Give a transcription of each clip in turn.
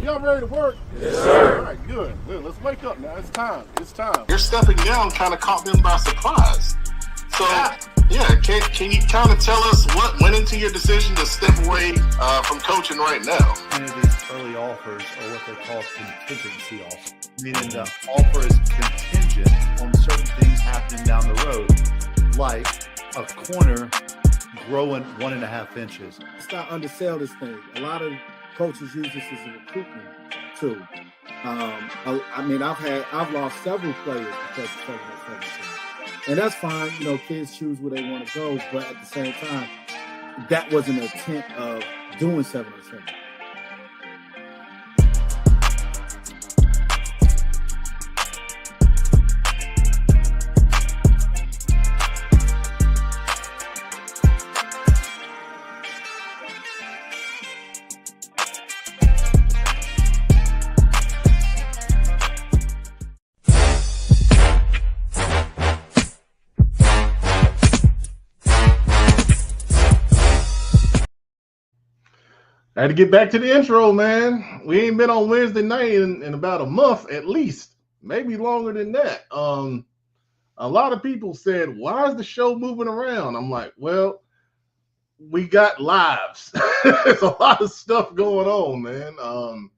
Y'all ready to work? Yes, sir. All right, good. Well, let's wake up now. It's time. It's time. Your stepping down kind of caught them by surprise. So, yeah, can you kind of tell us what went into your decision to step away from coaching right now? Many of these early offers are what they call contingency offers, meaning the offer is contingent on certain things happening down the road, like a corner growing 1.5 inches. Let's not undersell this thing. A lot of coaches use this as a recruitment tool. I mean, I've lost several players because of 7-on-7. And that's fine. You know, kids choose where they want to go, but at the same time, that wasn't the intent of doing 7-on-7. I had to get back to the intro, man. We ain't been on Wednesday night in about a month at least, maybe longer than that. A lot of people said, why is the show moving around? I'm like, well, we got lives. There's a lot of stuff going on, man.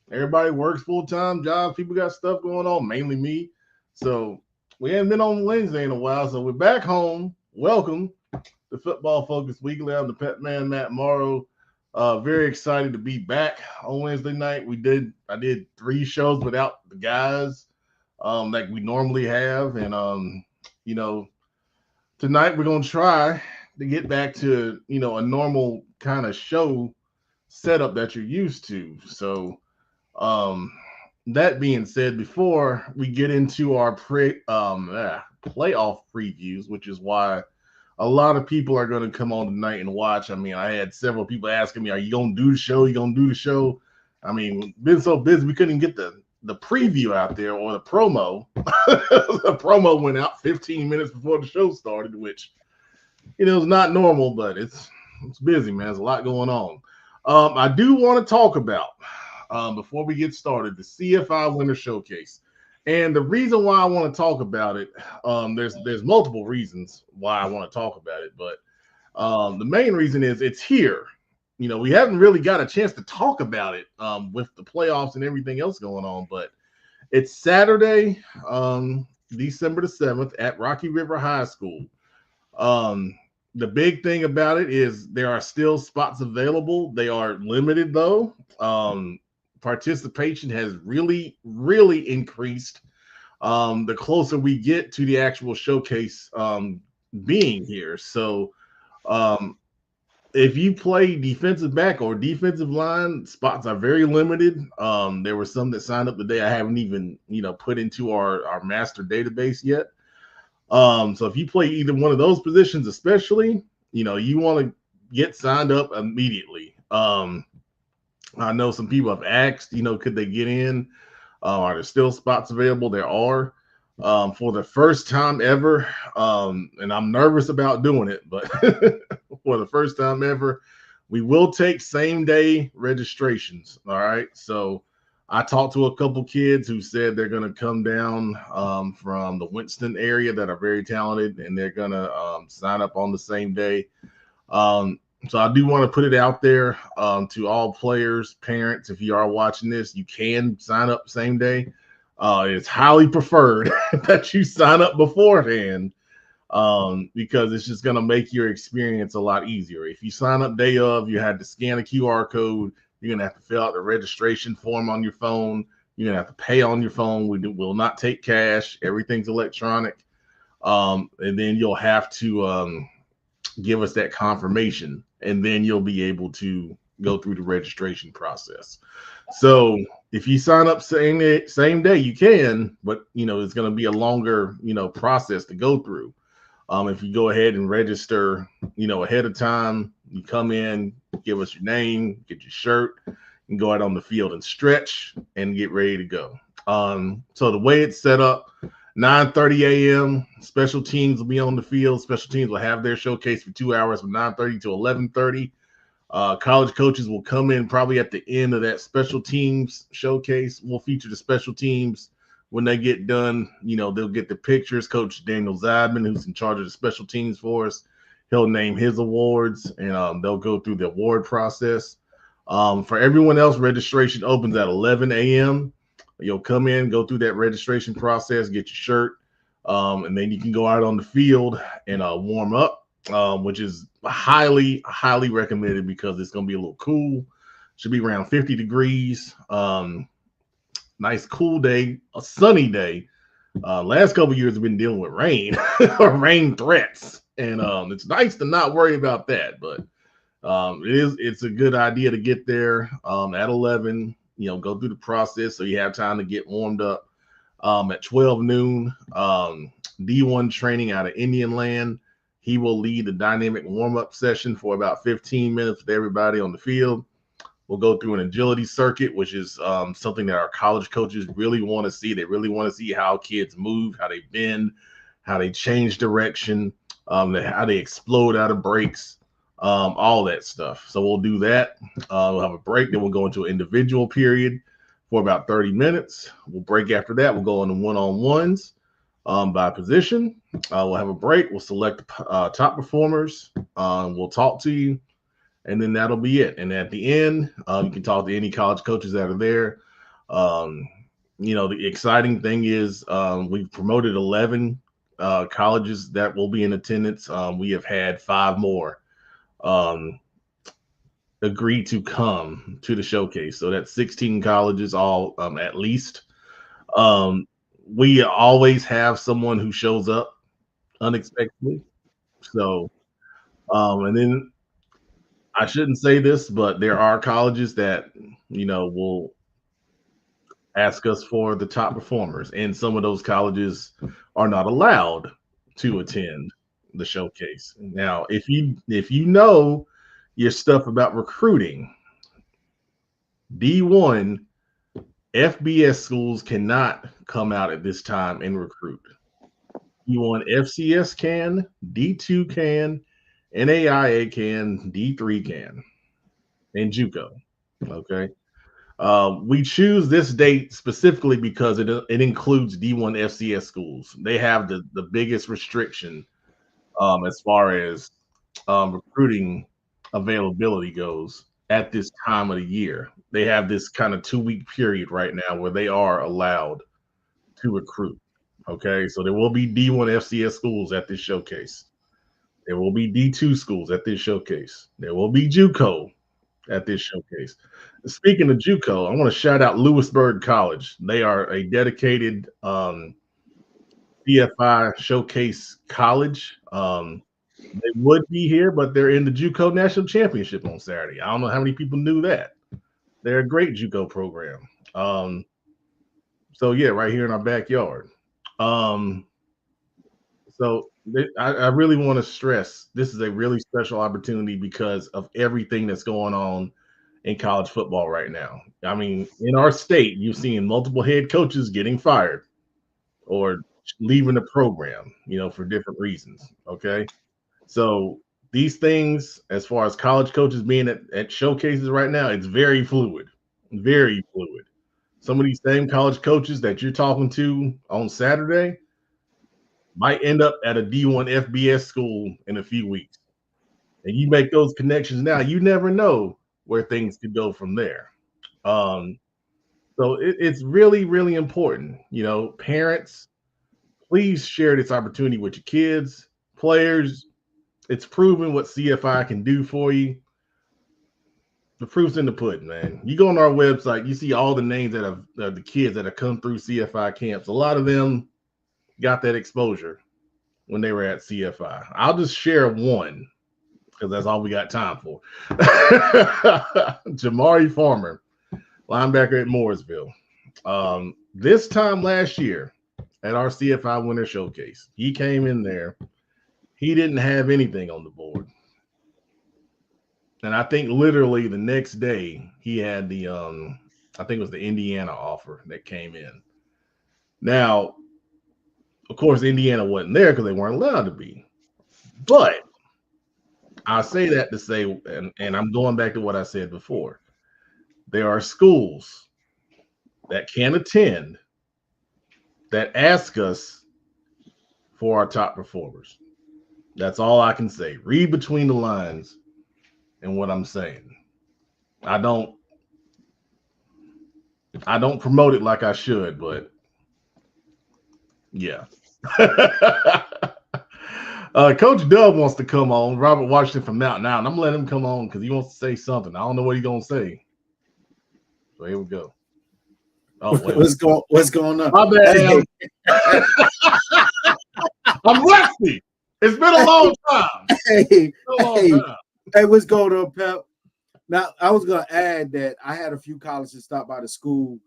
Everybody works full-time jobs. People got stuff going on, mainly me. So we haven't been on Wednesday in a while, so we're back home. Welcome to Football Focus Weekly. I'm the Pet Man, Matt Morrow. Very excited to be back on Wednesday night. I did 3 shows without the guys like we normally have. And, you know, tonight we're going to try to get back to, you know, a normal kind of show setup that you're used to. So that being said, before we get into our playoff previews, which is why a lot of people are going to come on tonight and watch. I mean, I had several people asking me, are you going to do the show? You going to do the show? I mean, been so busy, we couldn't get the preview out there or the promo. The promo went out 15 minutes before the show started, which, you know, is not normal, but it's busy, man. There's a lot going on. I do want to talk about, before we get started, the CFI Winter Showcase. And the reason why I want to talk about it, there's multiple reasons why I want to talk about it, but the main reason is it's here. You know, we haven't really got a chance to talk about it with the playoffs and everything else going on, but it's Saturday, December the 7th at Rocky River High School. The big thing about it is there are still spots available. They are limited though. Participation has really, really increased the closer we get to the actual showcase being here. So if you play defensive back or defensive line, spots are very limited. There were some that signed up today I haven't even, you know, put into our master database yet. So if you play either one of those positions, especially, you know, you want to get signed up immediately. I know some people have asked, you know, could they get in? Are there still spots available? There are. For the first time ever, and I'm nervous about doing it, but for the first time ever, we will take same-day registrations, all right? So I talked to a couple kids who said they're going to come down from the Winston area that are very talented, and they're going to sign up on the same day. So I do want to put it out there to all players, parents. If you are watching this, you can sign up same day. It's highly preferred that you sign up beforehand because it's just going to make your experience a lot easier. If you sign up day of, you had to scan a QR code. You're going to have to fill out the registration form on your phone. You're going to have to pay on your phone. We will not take cash. Everything's electronic. And then you'll have to give us that confirmation, and then you'll be able to go through the registration process. So if you sign up same day, you can, but, you know, it's going to be a longer, you know, process to go through. If you go ahead and register, you know, ahead of time, you come in, give us your name, get your shirt, and go out on the field and stretch and get ready to go. So the way it's set up, 9:30 a.m. Special teams will be on the field. Special teams will have their showcase for 2 hours from 9:30 to 11:30. College coaches will come in probably at the end of that special teams showcase. We'll feature the special teams when they get done. You know, they'll get the pictures. Coach Daniel Zidman, who's in charge of the special teams for us, he'll name his awards, and they'll go through the award process. For everyone else, registration opens at 11 a.m. You'll come in, go through that registration process, get your shirt, and then you can go out on the field and warm up, which is highly, highly recommended because it's going to be a little cool. Should be around 50 degrees. Nice cool day, a sunny day. Last couple of years have been dealing with rain or rain threats, and it's nice to not worry about that. But it's a good idea to get there at 11. You know, go through the process so you have time to get warmed up. At 12 noon, D1 training out of Indian Land. He will lead the dynamic warm-up session for about 15 minutes with everybody on the field. We'll go through an agility circuit, which is something that our college coaches really want to see. They really want to see how kids move, how they bend, how they change direction, how they explode out of breaks, all that stuff. So we'll do that. We'll have a break. Then we'll go into an individual period for about 30 minutes. We'll break after that. We'll go into one-on-ones by position. We'll have a break. We'll select top performers. We'll talk to you. And then that'll be it. And at the end, you can talk to any college coaches that are there. You know, the exciting thing is we've promoted 11 colleges that will be in attendance. We have had 5 more agree to come to the showcase. So that's 16 colleges all at least. We always have someone who shows up unexpectedly. So, and then I shouldn't say this, but there are colleges that, you know, will ask us for the top performers, and some of those colleges are not allowed to attend the showcase. Now, if you know your stuff about recruiting, D1 FBS schools cannot come out at this time and recruit. D1 FCS can, D2 can, NAIA can, D3 can, and JUCO. Okay. We choose this date specifically because it includes D1 FCS schools. They have the biggest restriction as far as recruiting availability goes at this time of the year. They have this kind of 2-week period right now where they are allowed to recruit. Okay, so there will be D1 FCS schools at this showcase. There will be D2 schools at this showcase. There will be JUCO at this showcase. Speaking of JUCO, I want to shout out Lewisburg College. They are a dedicated CFI showcase college. They would be here, but they're in the JUCO National Championship on Saturday. I don't know how many people knew that. They're a great JUCO program. So yeah, right here in our backyard. So I really want to stress this is a really special opportunity because of everything that's going on in college football right now. I mean, in our state, you're seeing multiple head coaches getting fired or leaving the program, you know, for different reasons. Okay. So these things, as far as college coaches being at showcases right now, it's very fluid, very fluid. Some of these same college coaches that you're talking to on Saturday might end up at a D1 FBS school in a few weeks. And you make those connections now, you never know where things could go from there. So it's really, really important. You know, parents, please share this opportunity with your kids, players. It's proven what CFI can do for you. The proof's in the pudding, man. You go on our website, you see all the names that have the kids that have come through CFI camps. A lot of them got that exposure when they were at CFI. I'll just share one because that's all we got time for. Jamari Farmer, linebacker at Mooresville. This time last year at our CFI Winter Showcase, he came in there. He didn't have anything on the board. And I think literally the next day he had the I think it was the Indiana offer that came in. Now, of course, Indiana wasn't there because they weren't allowed to be. But I say that to say, and I'm going back to what I said before. There are schools that can attend that ask us for our top performers. That's all I can say. Read between the lines in what I'm saying. I don't promote it like I should, but yeah. Coach Dub wants to come on. Robert Washington from Mountain Out. I'm letting him come on because he wants to say something. I don't know what he's gonna say. So here we go. Oh, wait. What's going on? My bad. Hey. I'm rusty. It's been a long time. Hey, what's going on, Pep? Now, I was going to add that I had a few colleges stop by the school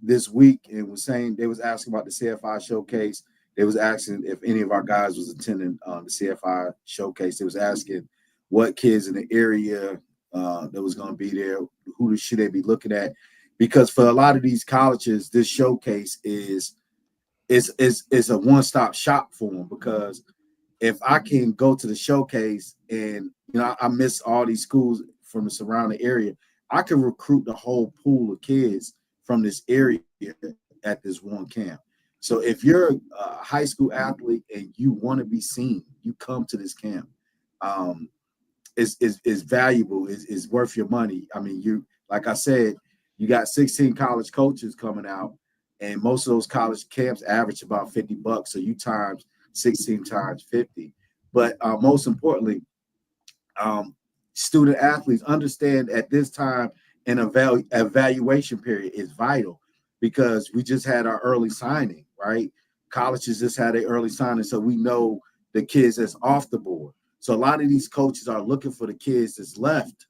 this week and was saying they was asking about the CFI showcase. They was asking if any of our guys was attending the CFI showcase. They was asking what kids in the area that was going to be there, who should they be looking at? Because for a lot of these colleges, this showcase is a one-stop shop for them. Because if I can go to the showcase and I miss all these schools from the surrounding area, I can recruit the whole pool of kids from this area at this one camp. So if you're a high school athlete and you want to be seen, you come to this camp. It's valuable. It's worth your money. I mean, you like I said, you got 16 college coaches coming out, and most of those college camps average about $50. So you times 16 times 50. But most importantly, student athletes understand at this time an evaluation period is vital, because we just had our early signing, right? Colleges just had an early signing, so we know the kids that's off the board. So a lot of these coaches are looking for the kids that's left.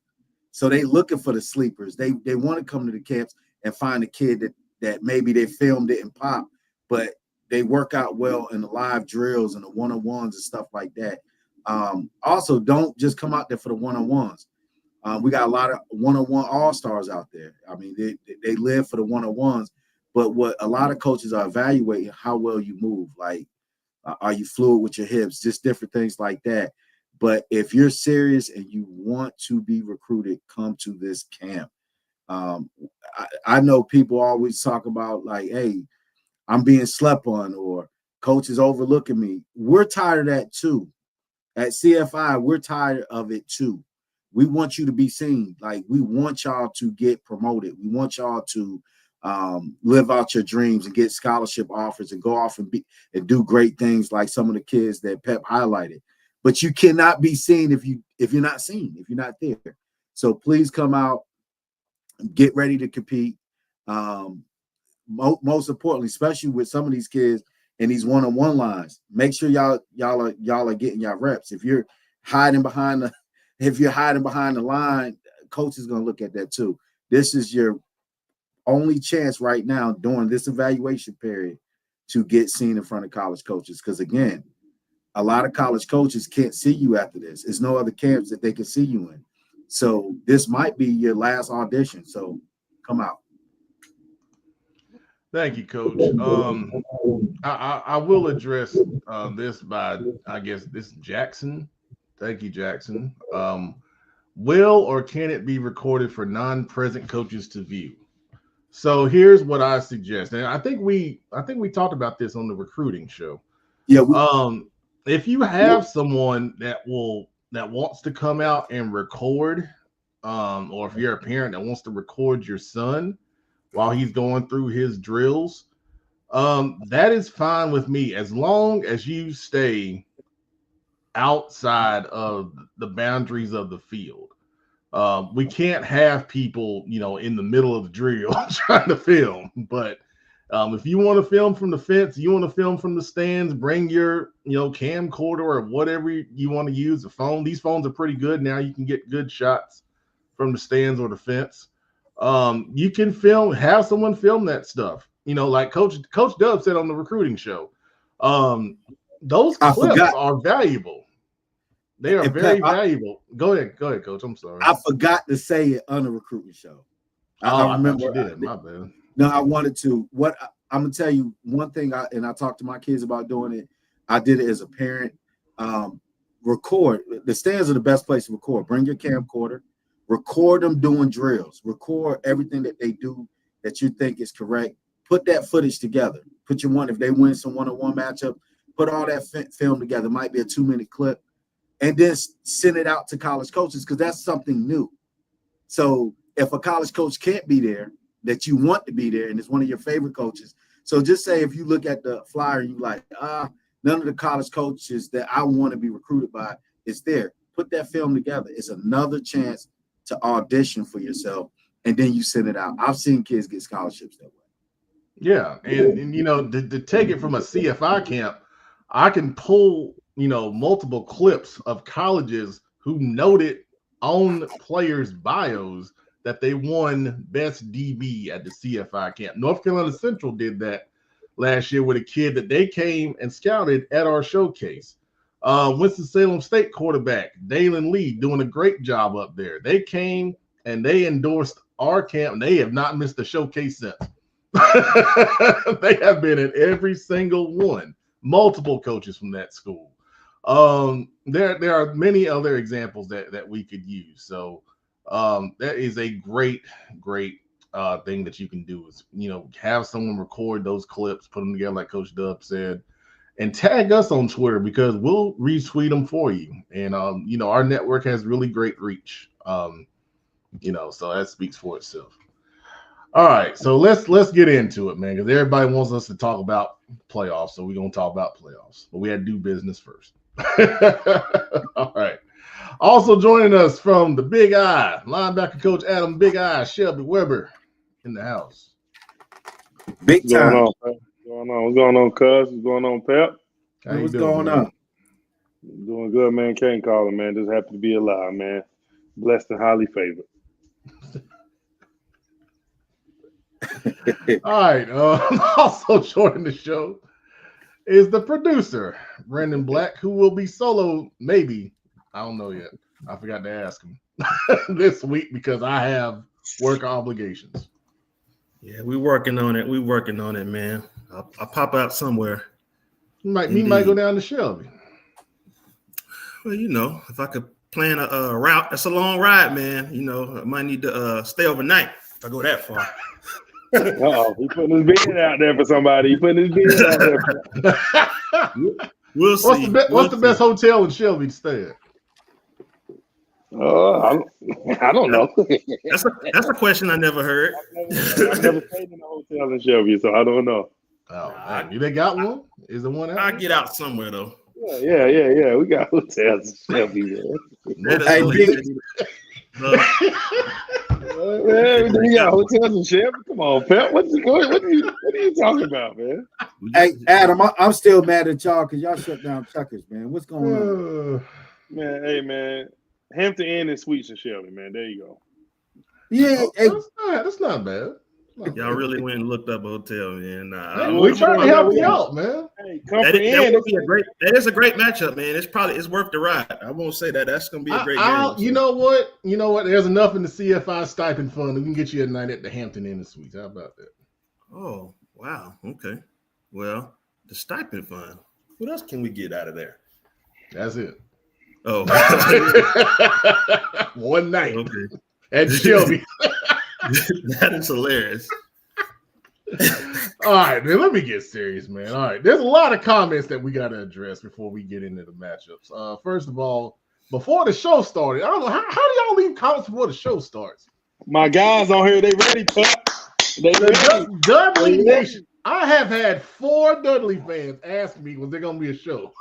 So they looking for the sleepers. They want to come to the camps and find a kid that maybe they film didn't pop, but they work out well in the live drills and the one-on-ones and stuff like that. Also, don't just come out there for the one-on-ones. We got a lot of one-on-one all-stars out there. I mean, they live for the one-on-ones, but what a lot of coaches are evaluating how well you move. Like, are you fluid with your hips? Just different things like that. But if you're serious and you want to be recruited, come to this camp. I know people always talk about like, hey, I'm being slept on or coaches overlooking me. We're tired of that too. At CFI, we're tired of it too. We want you to be seen. Like, we want y'all to get promoted. We want y'all to live out your dreams and get scholarship offers and go off and do great things like some of the kids that Pep highlighted. But you cannot be seen if you're not seen, if you're not there. So please come out, get ready to compete. Most importantly, especially with some of these kids in these one-on-one lines, make sure y'all are getting y'all reps. If you're hiding behind the line, coach is going to look at that too. This is your only chance right now during this evaluation period to get seen in front of college coaches. Because again, a lot of college coaches can't see you after this. There's no other camps that they can see you in. So this might be your last audition. So come out. Thank you, Coach. I will address this by, I guess, this Jackson. Thank you, Jackson. Will or can it be recorded for non-present coaches to view? So here's what I suggest, and I think we talked about this on the recruiting show. Yeah. If you have someone that wants to come out and record, or if you're a parent that wants to record your son while he's going through his drills, that is fine with me, as long as you stay outside of the boundaries of the field. We can't have people, in the middle of the drill trying to film. But if you want to film from the fence, you want to film from the stands, bring your, camcorder or whatever you want to use. The phone. These phones are pretty good now. You can get good shots from the stands or the fence. You can have someone film that stuff. Like Coach Dub said on the recruiting show. Those clips are valuable. They are very valuable. Go ahead, Coach. I'm sorry. I forgot to say it on the recruiting show. I remember you did. My bad. No, I wanted to. I'm gonna tell you one thing. I talked to my kids about doing it. I did it as a parent. record. The stands are the best place to record. Bring your camcorder, record them doing drills, record everything that they do that you think is correct. Put that footage together. Put your if they win some one-on-one matchup, put all that film together. It might be a 2-minute clip, and then send it out to college coaches because that's something new. So if a college coach can't be there, that you want to be there, and it's one of your favorite coaches. So just say if you look at the flyer and you like, none of the college coaches that I want to be recruited by is there. Put that film together. It's another chance to audition for yourself, and then you send it out. I've seen kids get scholarships that way. Yeah, and you know, to take it from a CFI camp, I can pull, you know, multiple clips of colleges who noted on players' bios that they won best DB at the CFI camp. North Carolina Central did that last year with a kid that they came and scouted at our showcase. Winston-Salem State quarterback Dalen Lee doing a great job up there. They came and they endorsed our camp, and they have not missed a showcase since. They have been in every single one. Multiple coaches from that school. There are many other examples that we could use. So that is a great thing that you can do is, you know, have someone record those clips, put them together like Coach Dub said, and tag us on Twitter because we'll retweet them for you. And you know, our network has really great reach. You know, so that speaks for itself. All right, so let's get into it, man, because everybody wants us to talk about playoffs, so we're gonna talk about playoffs, but we had to do business first. All right. Also joining us from the Big I, linebacker coach Adam Big I Shelby Weber in the house. Big time. What's going on? What's going on, cuz? What's going on, Pep? What's going on? Doing good, man. Can't call it, man. Just happy to be alive, man. Blessed and highly favored. All right. Also joining the show is the producer, Brandon Black, who will be solo, maybe. I don't know yet. I forgot to ask him this week because I have work obligations. Yeah, we're working on it. We're working on it, man. I'll pop out somewhere. We might go down to Shelby. Well, you know, if I could plan a route, that's a long ride, man. You know, I might need to stay overnight if I go that far. Uh-oh, he putting his bid out there for somebody. He putting his bid out there. We'll see. What's the best hotel in Shelby to stay at? I don't know. That's a question I never heard. I've never stayed in a hotel in Shelby, so I don't know. Oh, man. They got one? Is there one out? I'll get out somewhere, though. Yeah. We got hotels in Shelby, man. Hey, Man, you got hotels in Shelby? Come on, Pep. What are you talking about, man? Hey, Adam, I'm still mad at y'all because y'all shut down Chuckers, man. What's going on? Man, hey, man. Hampton Inn and Suites in Shelby, man. There you go. Yeah, That's not bad. Y'all really went and looked up a hotel, man. We're trying to help you out, man. Hey, that is a great matchup, man. It's worth the ride. I won't say that. That's gonna be a great game. You know what? There's enough in the CFI stipend fund. We can get you a night at the Hampton Inn and Suites. How about that? Oh, wow. Okay. Well, the stipend fund. What else can we get out of there? That's it. Oh, one night. Okay. At Shelby. That is hilarious. All right, man. Let me get serious, man. All right. There's a lot of comments that we got to address before we get into the matchups. First of all, before the show started, I don't know how do y'all leave comments before the show starts? My guys on here, they ready, Pep. They ready. Dudley Nation. I have had 4 Dudley fans ask me, was there going to be a show?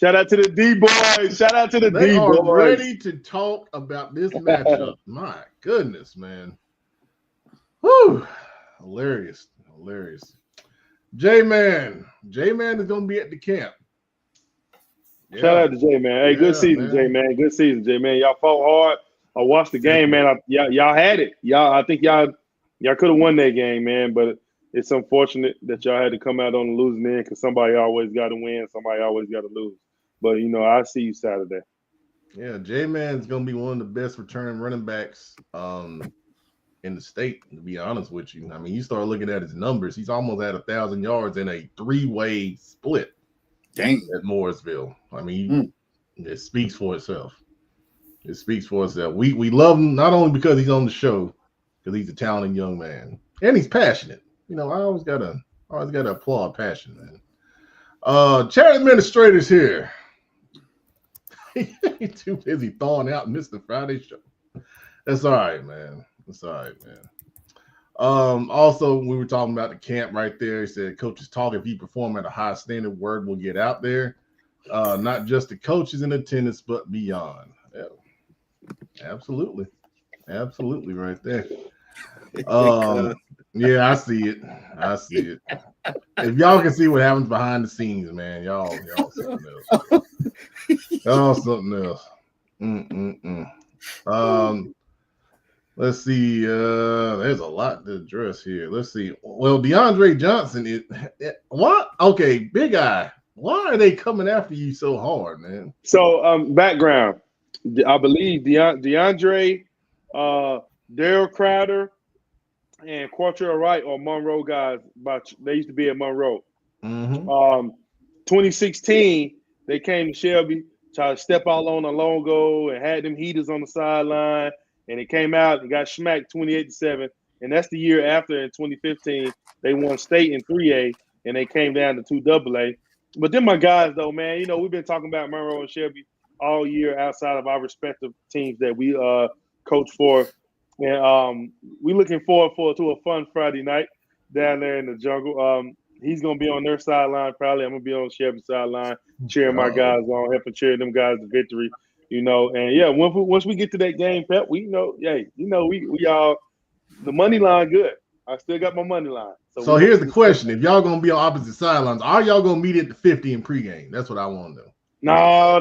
Shout out to the D-boys. Shout out to the They D-boys. are ready to talk about this matchup. My goodness, man. Whew. Hilarious. J-Man is going to be at the camp. Yeah. Shout out to J-Man. Hey, good season, J-Man. Good season, J-Man. Y'all fought hard. I watched the game, man. Y'all had it. I think y'all could have won that game, man, but it's unfortunate that y'all had to come out on the losing end because somebody always got to win, somebody always got to lose. But, I see you Saturday. Yeah, J-Man's going to be one of the best returning running backs in the state, to be honest with you. I mean, you start looking at his numbers, he's almost at 1,000 yards in a 3-way split. Dang. At Mooresville. I mean, It speaks for itself. It speaks for itself. We love him not only because he's on the show, because he's a talented young man and he's passionate. You know, I always gotta applaud passion, man. Chat administrators here. He's too busy thawing out and missed the Friday show. That's all right, man. That's all right, man. Also, we were talking about the camp right there. He said, coaches talk, if you perform at a high standard, word will get out there. Not just the coaches in attendance, but beyond. Yeah. Absolutely. Absolutely right there. Yeah, I see it. I see it. If y'all can see what happens behind the scenes, man, y'all something else. Y'all something else. Let's see. There's a lot to address here. Let's see. Well, DeAndre Johnson what? Okay, Big Eye. Why are they coming after you so hard, man? So, background. I believe DeAndre, Daryl Crowder, and Quartrell Wright are Monroe guys. They used to be at Monroe. 2016, they came to Shelby, tried to step out on a long goal and had them heaters on the sideline, and it came out and got smacked 28-7. And that's the year after, in 2015, they won state in 3A, and they came down to 2AA. But then my guys, though, man, you know, we've been talking about Monroe and Shelby all year outside of our respective teams that we coach for. And we're looking forward to a fun Friday night down there in the jungle. He's going to be on their sideline probably. I'm going to be on Shelby's sideline, cheering my guys on, helping cheer them guys to victory, you know. And, yeah, once we get to that game, Pep, we know, we all – the money line good. I still got my money line. So here's the question. If y'all going to be on opposite sidelines, are y'all going to meet at the 50 in pregame? That's what I want to know. No.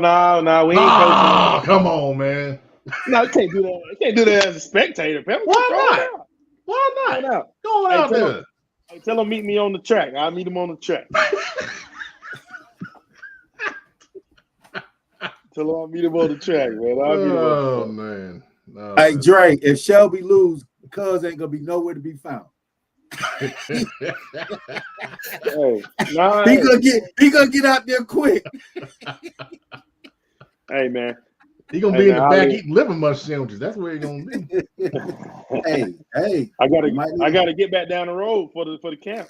We ain't coaching. Come on, man. No, you can't do that. You can't do that as a spectator, Pep. Why not? Why not? Go out there. Tell him meet me on the track. I'll meet him on the track. Tell him I'll meet him on the track, man. Man. No, hey, Dre, if Shelby lose, Cuz ain't gonna be nowhere to be found. Hey, he gonna get out there quick. Hey, man. He gonna be in the back eating liver mush sandwiches. That's where he gonna be. hey. I gotta get back down the road for the camp.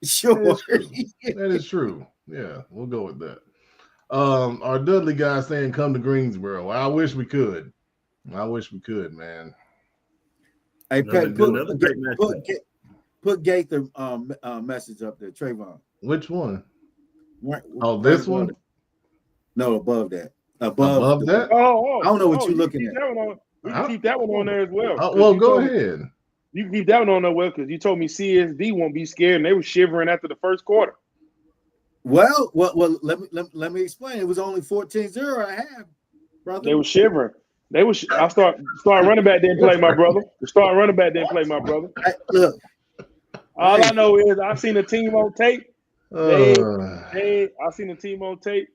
Sure. That is true. Yeah, we'll go with that. Our Dudley guy saying come to Greensboro. Well, I wish we could. Man. Hey, put Gaither message up there, Trayvon. Which one? This one? No, above that. Above that? I don't know what you're looking at. We can keep that one on there as well. Well, go ahead. You can keep that one on there well because you told me CSD won't be scared and they were shivering after the first quarter. Well, let me explain. It was only 14-0 at half, brother. They were shivering. I start running back there and play my brother. Look. All I know is I seen a team on tape. I seen a team on tape,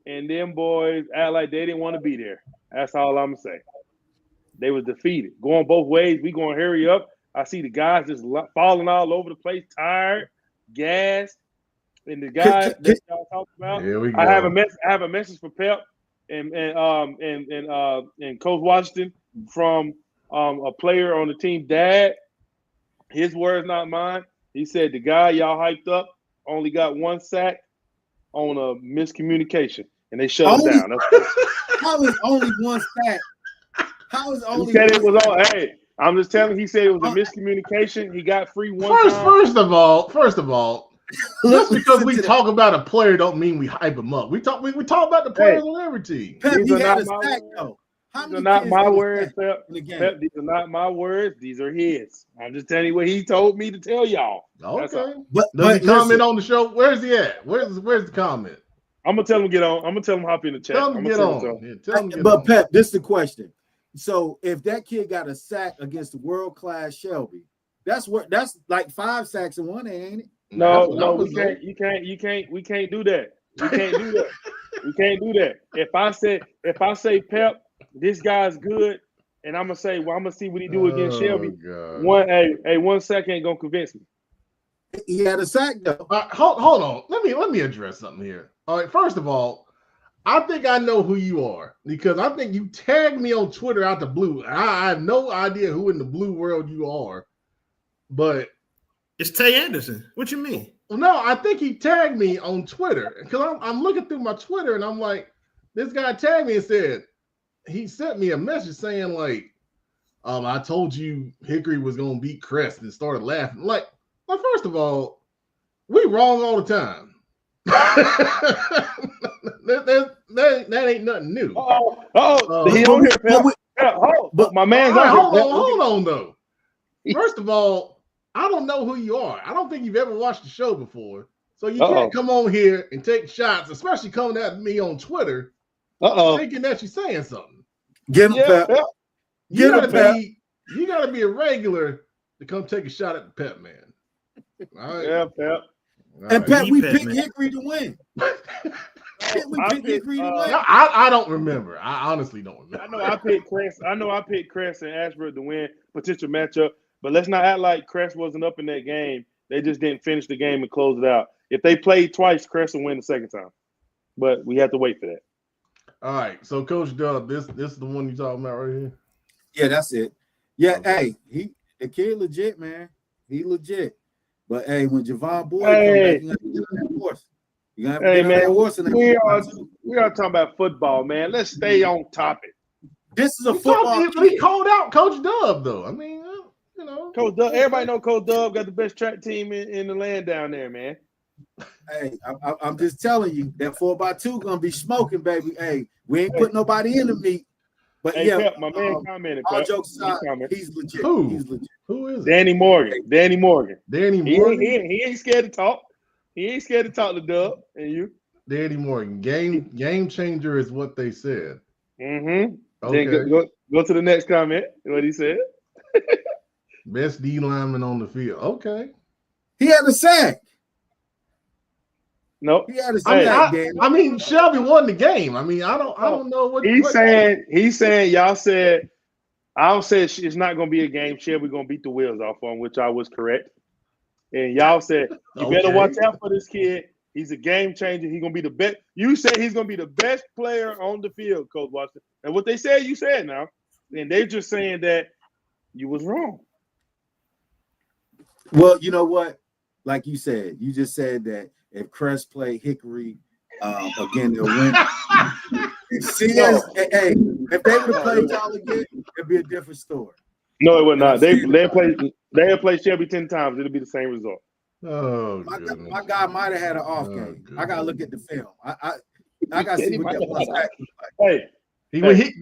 and them boys act like they didn't want to be there. That's all I'm gonna say. They was defeated. Going both ways. We gonna hurry up. I see the guys just falling all over the place, tired, gassed. And the guy that y'all talked about, here we go. I have a message for Pep and Coach Washington from a player on the team, Dad. His words, not mine. He said the guy y'all hyped up only got one sack on a miscommunication, and they shut him down. How is only one sack? How is only? He said it was all. Hey, I'm just telling. He said it was a miscommunication. He got free one time. First of all. Just because we talk about a player don't mean we hype him up. We talk about the players on every team. These are not my words. These are not my words, Pep. These are not my words. These are his. I'm just telling you what he told me to tell y'all. Okay. Does he comment on the show? Where's he at? Where's the comment? I'm gonna tell him get on. I'm gonna tell him hop in the chat. Tell him get on. But Pep, this is the question. So if that kid got a sack against the world-class Shelby, that's like 5 sacks in one, ain't it? No, we can't. We can't do that. We can't do that. If I say Pep, this guy's good, and I'm gonna say, well, I'm gonna see what he do against Shelby. God. 1 second ain't gonna convince me. He had a sack though. Hold on. Let me address something here. All right. First of all, I think I know who you are because I think you tagged me on Twitter out the blue. I have no idea who in the blue world you are, but it's Tay Anderson. What you mean? Well, no, I think he tagged me on Twitter because I'm looking through my Twitter and I'm like, this guy tagged me and said he sent me a message saying like, I told you Hickory was gonna beat Crest and started laughing. Like, well, first of all, we wrong all the time. that ain't nothing new. He on here, but my man's on here. Hold on though. First of all, I don't know who you are. I don't think you've ever watched the show before. So you can't come on here and take shots, especially coming at me on Twitter, thinking that you're saying something. Get him, Pep. You gotta be a regular to come take a shot at the Pep man. All right. Yeah, Pep. And Pep, we picked Hickory to win. I don't remember. I honestly don't remember. I know I picked Crest and Ashford to win potential matchup, but let's not act like Crest wasn't up in that game. They just didn't finish the game and close it out. If they played twice, Crest will win the second time. But we have to wait for that. All right. So Coach Dub, this is the one you talking about right here? Yeah, that's it. Yeah, okay. Hey, the kid legit, man. He legit. But hey, when Javon Boyd comes back, you gotta get on that horse. You gotta get on that horse. We are talking about football, man. Let's stay on topic. This is a football. He called out Coach Dub, though. I mean, you know, Coach Dub. Everybody know Coach Dub got the best track team in the land down there, man. Hey, I'm just telling you that 4x2 gonna be smoking, baby. Hey, we ain't putting nobody in the meat. But hey, Pep, my man commented. All jokes aside, he's legit. Who is it? Danny Morgan. Danny Morgan. He ain't scared to talk. He ain't scared to talk to Dub and you. Danny Morgan. Game changer is what they said. Mm-hmm. Okay. Then go to the next comment. What he said. Best D lineman on the field. Okay. He had a sack. Nope. He had a sack. I mean, Shelby won the game. I mean, I don't know what he's saying. Y'all said. I said it's not going to be a game. Shelby going to beat the wheels off on, which I was correct. And y'all said you better watch out for this kid. He's a game changer. He's going to be the best. You said he's going to be the best player on the field, Coach Washington. And what they said, you said now. And they're just saying that you was wrong. Well, you know what? Like you said, you just said that if Crest play Hickory again, they'll win. Hey, if they would have played y'all again, it'd be a different story. No, it would not. They have played Shelby 10 times. It'll be the same result. Oh, my guy might have had an off game. I gotta look at the film. I gotta see what that plus actually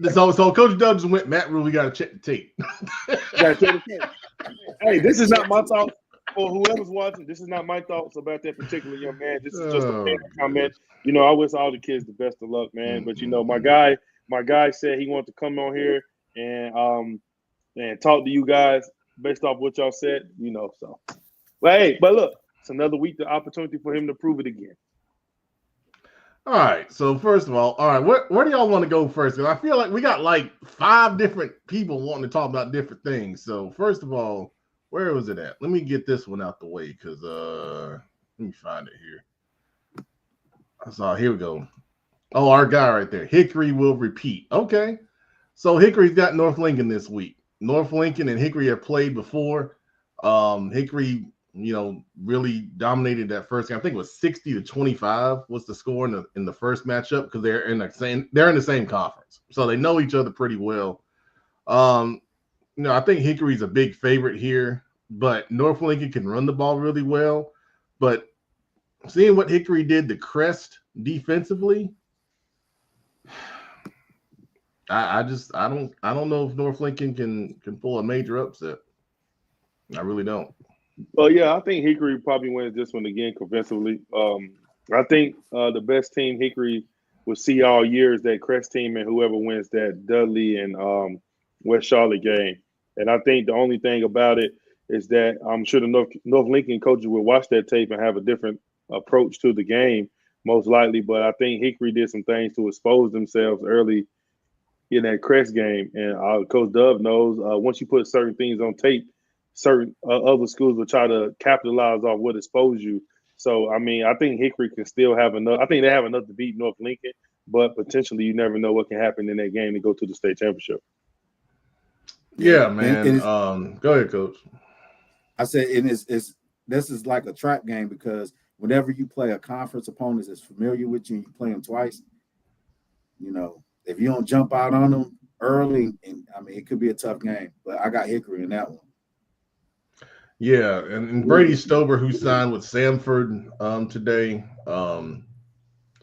like. So Coach Dub just went Matt Rule. We gotta check the tape. Hey, this is not my thoughts. For whoever's watching, this is not my thoughts about that particular young man. This is just a comment. You know, I wish all the kids the best of luck, man. But you know, my guy said he wanted to come on here and talk to you guys based off what y'all said. You know, so. But hey, but look, it's another week, the opportunity for him to prove it again. All right. So first of all, where do y'all want to go first? Because I feel like we got like 5 different people wanting to talk about different things. So first of all, where was it at? Let me get this one out the way because let me find it here. Here we go. Oh, our guy right there. Hickory will repeat. Okay. So Hickory's got North Lincoln this week. North Lincoln and Hickory have played before. Hickory, really dominated that first game. I think it was 60-25 was the score in the first matchup because they're in the same conference. So they know each other pretty well. I think Hickory's a big favorite here, but North Lincoln can run the ball really well. But seeing what Hickory did to Crest defensively, I don't know if North Lincoln can pull a major upset. I really don't. Well, yeah, I think Hickory probably wins this one again convincingly. I think the best team Hickory will see all year is that Crest team and whoever wins that Dudley and West Charlotte game. And I think the only thing about it is that I'm sure the North Lincoln coaches will watch that tape and have a different approach to the game, most likely. But I think Hickory did some things to expose themselves early in that Crest game. And Coach Dub knows once you put certain things on tape, certain other schools will try to capitalize off what exposed you. So, I mean, I think Hickory can still have enough. I think they have enough to beat North Lincoln. but potentially you never know what can happen in that game to go to the state championship. Yeah, man. Go ahead, Coach. I said, and this is like a trap game because whenever you play a conference opponent that's familiar with you and you play them twice, you know, if you don't jump out on them early, and I mean, it could be a tough game. But I got Hickory in that one. Yeah, and Brady Stober, who signed with Samford today,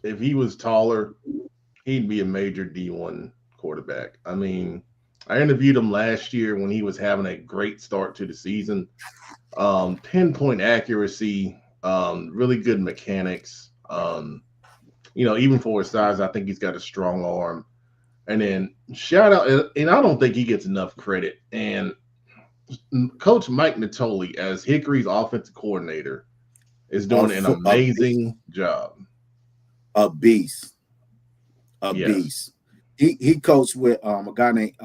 if he was taller, he'd be a major D1 quarterback. I mean, I interviewed him last year when he was having a great start to the season. Pinpoint accuracy, really good mechanics. You know, even for his size, I think he's got a strong arm. And then shout out, and I don't think he gets enough credit. And Coach Mike Natoli, as Hickory's offensive coordinator, is doing an amazing job. A beast. Beast. He coached with a guy named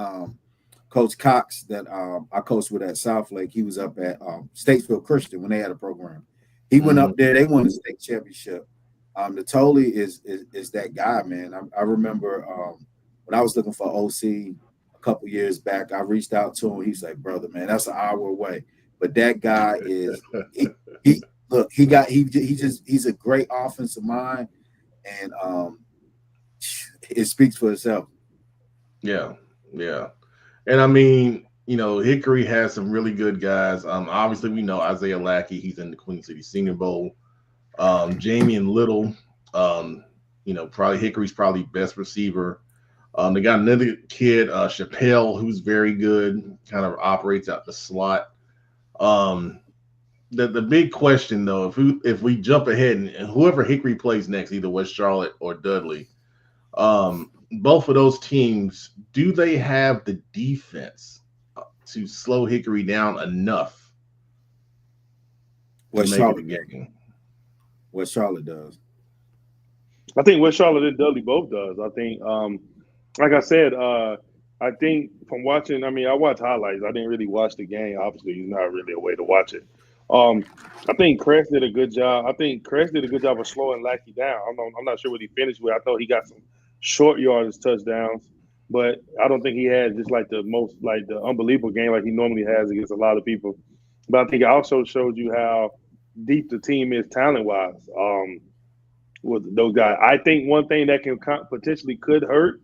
Coach Cox that I coached with at Southlake. He was up at Statesville Christian when they had a program. He went up there. They won the state championship. Natoli is that guy, man. I remember when I was looking for OC a couple years back, I reached out to him. He's like, brother, man, that's an hour away. But that guy is he's a great offensive mind, and it speaks for itself. Yeah. And I mean, you know, Hickory has some really good guys. Obviously we know Isaiah Lackey, he's in the Queen City Senior Bowl. Jamian Little, you know, probably Hickory's probably best receiver. They got another kid, Chappelle, who's very good, kind of operates out the slot. The big question though, if we jump ahead and whoever Hickory plays next, either West Charlotte or Dudley, both of those teams, do they have the defense to slow Hickory down enough to make it a game? What Charlotte does. I think West Charlotte and Dudley both does. I think, like I said, I think from watching, I mean, I watch highlights. I didn't really watch the game. Obviously, there's not really a way to watch it. I think Crest did a good job. I think Crest did a good job of slowing Lackey down. I'm not sure what he finished with. I thought he got some short yardage touchdowns, but I don't think he had just like the unbelievable game like he normally has against a lot of people. But I think it also showed you how deep the team is talent-wise with those guys. I think one thing that can potentially could hurt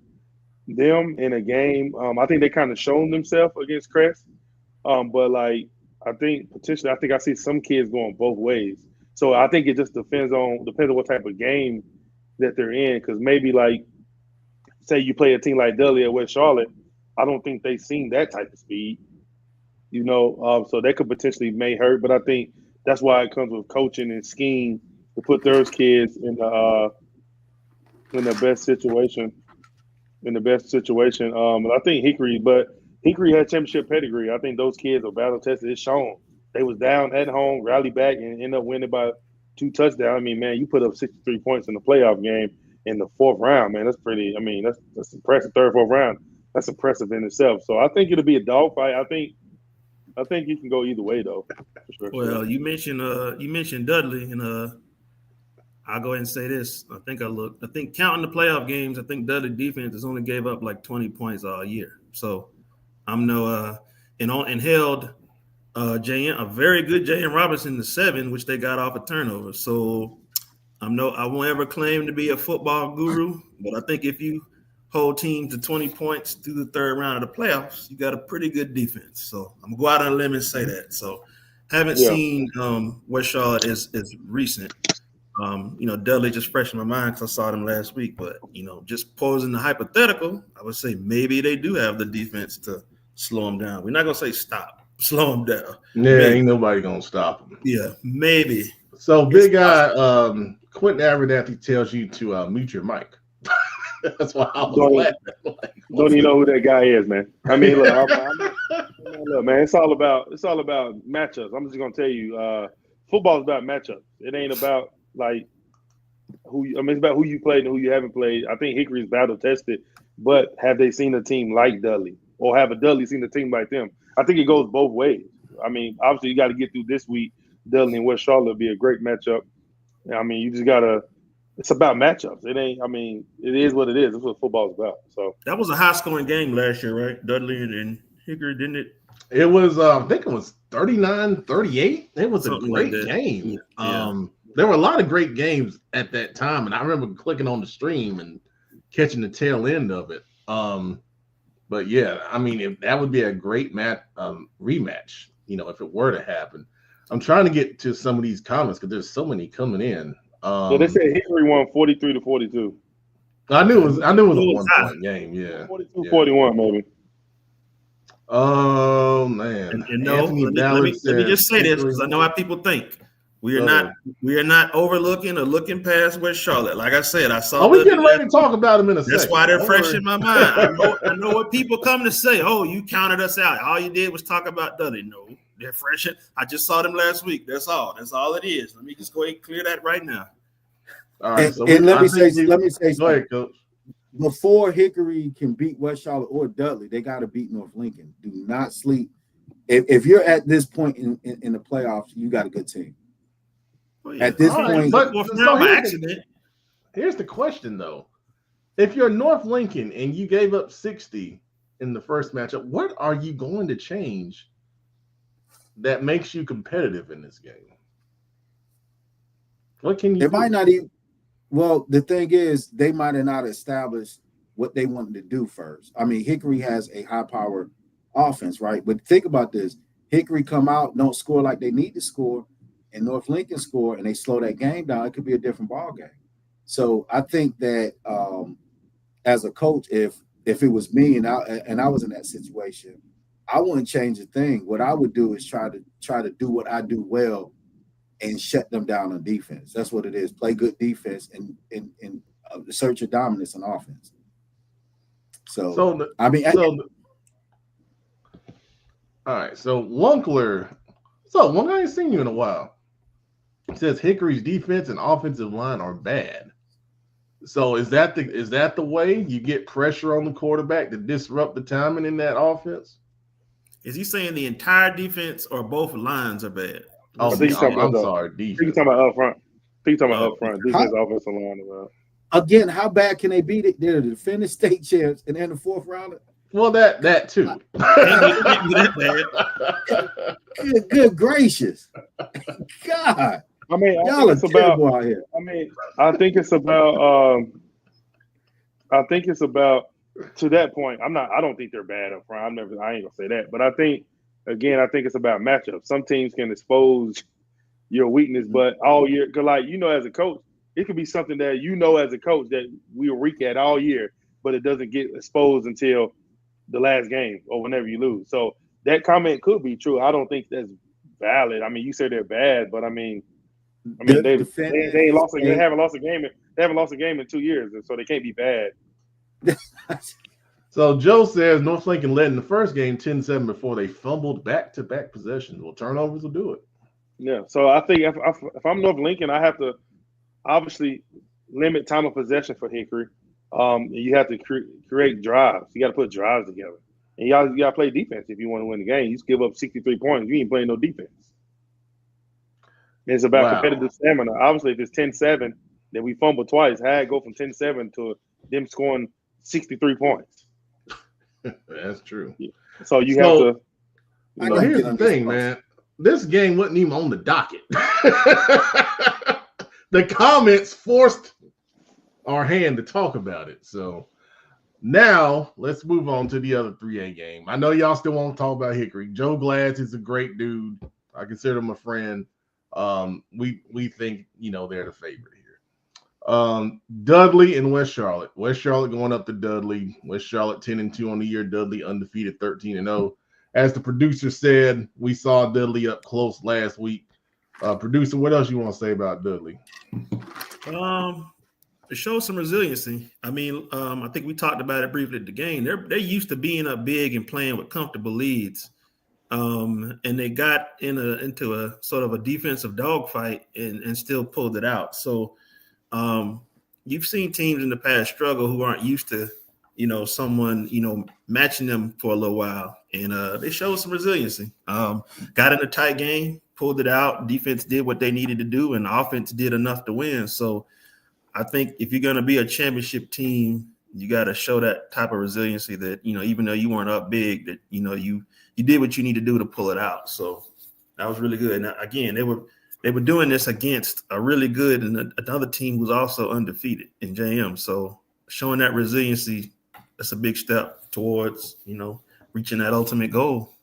them in a game, I think they kind of shown themselves against Crest, but like I think potentially, I see some kids going both ways. So I think it just depends on what type of game that they're in. Because maybe like, say you play a team like Dudley at West Charlotte, I don't think they've seen that type of speed, you know. So that could potentially may hurt. But I think that's why it comes with coaching and scheme to put those kids in the best situation. And I think Hickory had championship pedigree. I think those kids are battle tested. It's shown. They was down at home, rallied back, and ended up winning by 2 touchdowns. I mean, man, you put up 63 points in the playoff game in the 4th round, man. That's pretty. I mean, that's impressive. 3rd, 4th round. That's impressive in itself. So I think it'll be a dogfight. I think you can go either way, though. For sure. Well, you mentioned Dudley, and I'll go ahead and say this. I think counting the playoff games, I think Dudley defense has only gave up like 20 points all year. So I'm and held a very good J.M. Robinson to 7, which they got off a turnover. So I won't ever claim to be a football guru, but I think if you hold teams to 20 points through the 3rd round of the playoffs, you got a pretty good defense. So I'm gonna go out on a limb and say that. So haven't seen West Charlotte is recent. You know, Dudley just fresh in my mind because I saw them last week. But, you know, just posing the hypothetical, I would say maybe they do have the defense to slow them down. We're not going to say stop, slow them down. Yeah, maybe. Ain't nobody going to stop them. Yeah, maybe. So, big guy, Quentin Abernathy tells you to mute your mic. That's why I was laughing. Don't even know who that guy is, man. I mean, look, look, man, it's all about matchups. I'm just going to tell you, football's about matchups. It ain't about like it's about who you played and who you haven't played. I think Hickory's battle tested, but have they seen a team like Dudley, or have a Dudley seen a team like them? I think it goes both ways. I mean, obviously you got to get through this week. Dudley and West Charlotte will be a great matchup. I mean, you just gotta It's about matchups. It ain't. I mean, it is what it is. That's what football's about. So that was a high-scoring game last year, right? Dudley and Hickory, didn't it? It was. I think it was 39-38. It was Something a great like that. game. Yeah. There were a lot of great games at that time, and I remember clicking on the stream and catching the tail end of it. But yeah, I mean, that would be a great rematch. If it were to happen. I'm trying to get to some of these comments because there's so many coming in. So they said Hickory won 43-42. I knew it was a 1-point game. Yeah, 42-41 maybe. Oh man! And no, let me just say this because I know how people think. We are not overlooking or looking past West Charlotte. Like I said, I saw. We're getting ready to talk about them in a second. That's why they're fresh in my mind. I know what people come to say. Oh, you counted us out. All you did was talk about Dudley. No, they're fresh. I just saw them last week. That's all. That's all it is. Let me just go ahead and clear that right now. All right. Let me say something. Go ahead, Coach. Before Hickory can beat West Charlotte or Dudley, they got to beat North Lincoln. Do not sleep. If you're at this point in the playoffs, you got a good team. Oh, yeah. At this point, but here's the question though: if you're North Lincoln and you gave up 60 in the first matchup, what are you going to change that makes you competitive in this game? What can you? It might not even. Well, the thing is, they might have not established what they wanted to do first. I mean, Hickory has a high-powered offense, right? But think about this: Hickory come out, don't score like they need to score, and North Lincoln score, and they slow that game down. It could be a different ball game. So I think that as a coach, if it was me and I was in that situation, I wouldn't change a thing. What I would do is try to do what I do well and shut them down on defense. That's what it is. Play good defense and search your dominance on offense. All right. So Wunkler, I ain't seen you in a while. It says Hickory's defense and offensive line are bad. So is that the way you get pressure on the quarterback to disrupt the timing in that offense? Is he saying the entire defense or both lines are bad? I'm sorry. Defense. You're talking about up front. Defense, offensive line. Again, how bad can they be? They're the defending state champs and then the fourth rounder. Well, that too. Good gracious, God! I mean, y'all are terrible out here. I mean, I think it's about. To that point. I don't think they're bad up front. I ain't gonna say that, but I think it's about matchups. Some teams can expose your weakness, but all year, cause as a coach, it could be something that as a coach that we'll wreak at all year, but it doesn't get exposed until the last game or whenever you lose. So that comment could be true. I don't think that's valid. I mean, you say they're bad, but they ain't lost. They haven't lost a game. They haven't lost a game in 2 years, and so they can't be bad. So Joe says North Lincoln led in the first game 10-7 before they fumbled back-to-back possessions. Well, turnovers will do it. Yeah. So I think if I'm North Lincoln, I have to obviously limit time of possession for Hickory. You have to create drives. You got to put drives together, and you got to play defense if you want to win the game. You just give up 63 points. You ain't playing no defense. It's about competitive stamina. Obviously, if it's 10-7, then we fumble twice. How it go from 10-7 to them scoring 63 points? That's true. Yeah. So you have to. Here's the thing, man. This game wasn't even on the docket. The comments forced our hand to talk about it. So now let's move on to the other 3A game. I know y'all still want to talk about Hickory. Joe Glass is a great dude. I consider him a friend. We think they're the favorite here. Dudley and West Charlotte. West Charlotte going up to Dudley. West Charlotte 10-2 on the year. Dudley undefeated 13-0. As the producer said, we saw Dudley up close last week. Producer, what else you want to say about Dudley? It shows some resiliency. I mean, I think we talked about it briefly at the game. They're used to being up big and playing with comfortable leads. And they got into a sort of a defensive dogfight and still pulled it out. So you've seen teams in the past struggle who aren't used to, someone, matching them for a little while. And they showed some resiliency. Got in a tight game, pulled it out. Defense did what they needed to do, and the offense did enough to win. So I think if you're going to be a championship team, you got to show that type of resiliency that, even though you weren't up big, that, you did what you need to do to pull it out. So that was really good. And again, they were doing this against a really good and another team who's also undefeated in JM. So showing that resiliency, that's a big step towards, reaching that ultimate goal.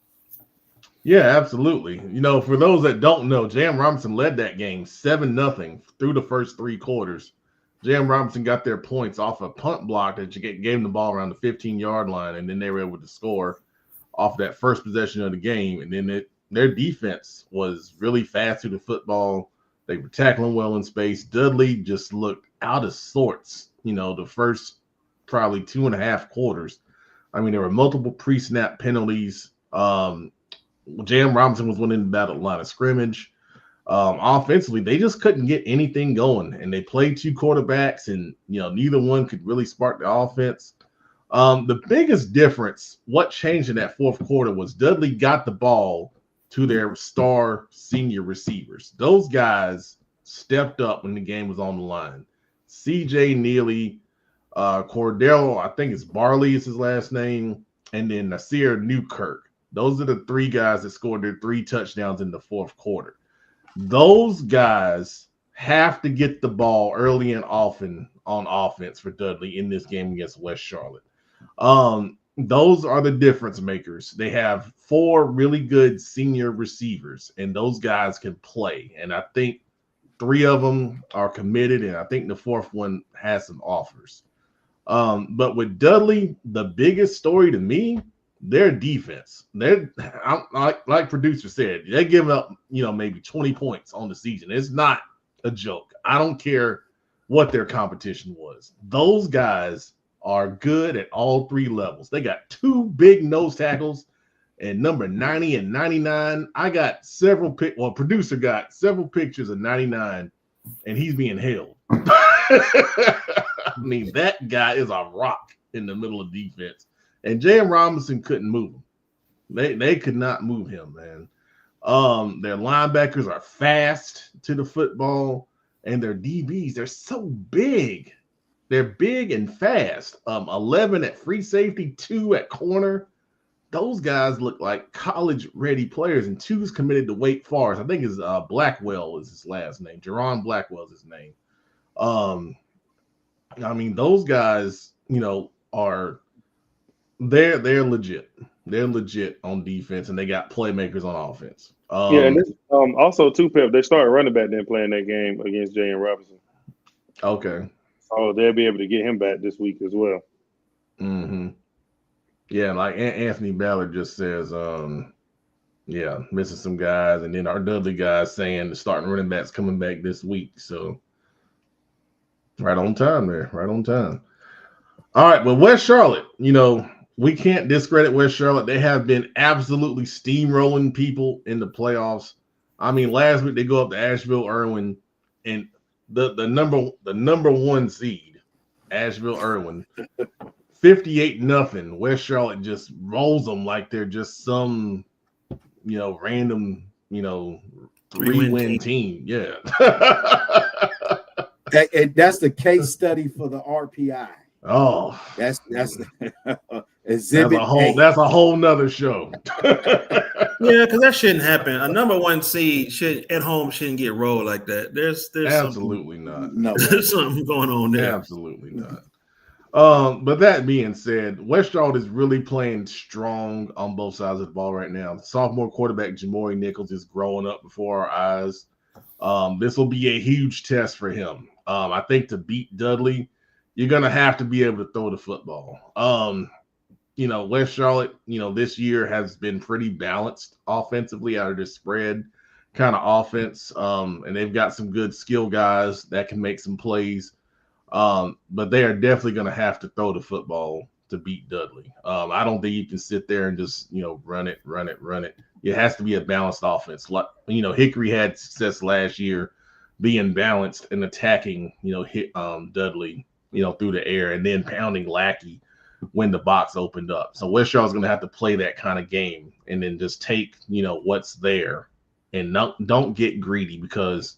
Yeah, absolutely. For those that don't know, J.M. Robinson led that game 7-0 through the first 3 quarters. J.M. Robinson got their points off a punt block that gave them the ball around the 15-yard line, and then they were able to score off that first possession of the game. And then their defense was really fast through the football. They were tackling well in space. Dudley just looked out of sorts, the first probably 2.5 quarters. I mean, there were multiple pre-snap penalties. J.M. Robinson was winning the battle line of scrimmage. Offensively, they just couldn't get anything going, and they played 2 quarterbacks, and neither one could really spark the offense. The biggest difference, what changed in that fourth quarter, was Dudley got the ball to their star senior receivers. Those guys stepped up when the game was on the line. C.J. Neely, Cordell, I think it's Barley is his last name, and then Nasir Newkirk. Those are the 3 guys that scored their 3 touchdowns in the fourth quarter. Those guys have to get the ball early and often on offense for Dudley in this game against West Charlotte. Those are the difference makers. They have 4 really good senior receivers, and those guys can play. And I think 3 of them are committed, and I think the 4th one has some offers. But with Dudley, the biggest story to me, their defense. Like producer said, they give up, maybe 20 points on the season. It's not a joke. I don't care what their competition was. Those guys are good at all 3 levels. They got 2 big nose tackles, and number 90 and 99. I got producer got several pictures of 99, and he's being held. I mean, that guy is a rock in the middle of defense. And J.M. Robinson couldn't move him. They could not move him, man. Their linebackers are fast to the football, and their DBs, they're so big. They're big and fast. 11 at free safety, 2 at corner. Those guys look like college-ready players, and 2's committed to Wake Forest. I think it's Blackwell is his last name. Jerron Blackwell is his name. I mean, those guys, are they're legit. They're legit on defense, and they got playmakers on offense. And this, also too, Pep, they started running back then playing that game against J.M. Robinson. Okay. So they'll be able to get him back this week as well. Mm-hmm. Yeah, like Anthony Ballard just says, missing some guys, and then our Dudley guys saying the starting running backs coming back this week. So right on time there, right on time. All right, but West Charlotte, we can't discredit West Charlotte. They have been absolutely steamrolling people in the playoffs. I mean, last week they go up to Asheville Irwin, and the number 1 seed, Asheville Irwin, 58-0. West Charlotte just rolls them like they're just some, random, 3-win team. Yeah. That's the case study for the RPI. Oh, that's exhibit. That's a whole nother show. Yeah, because that shouldn't happen. A number 1 seed at home shouldn't get rolled like that. There's absolutely not. No, there's something going on there. Absolutely not. But that being said, West Charlotte is really playing strong on both sides of the ball right now. Sophomore quarterback Jamori Nichols is growing up before our eyes. This will be a huge test for him. I think to beat Dudley, you're going to have to be able to throw the football. West Charlotte, this year has been pretty balanced offensively out of this spread kind of offense. And they've got some good skill guys that can make some plays. But they are definitely going to have to throw the football to beat Dudley. I don't think you can sit there and just, run it. It has to be a balanced offense. Like, Hickory had success last year being balanced and attacking, Dudley, through the air, and then pounding Lackey when the box opened up. So West Charlotte's going to have to play that kind of game and then just take, what's there and don't get greedy, because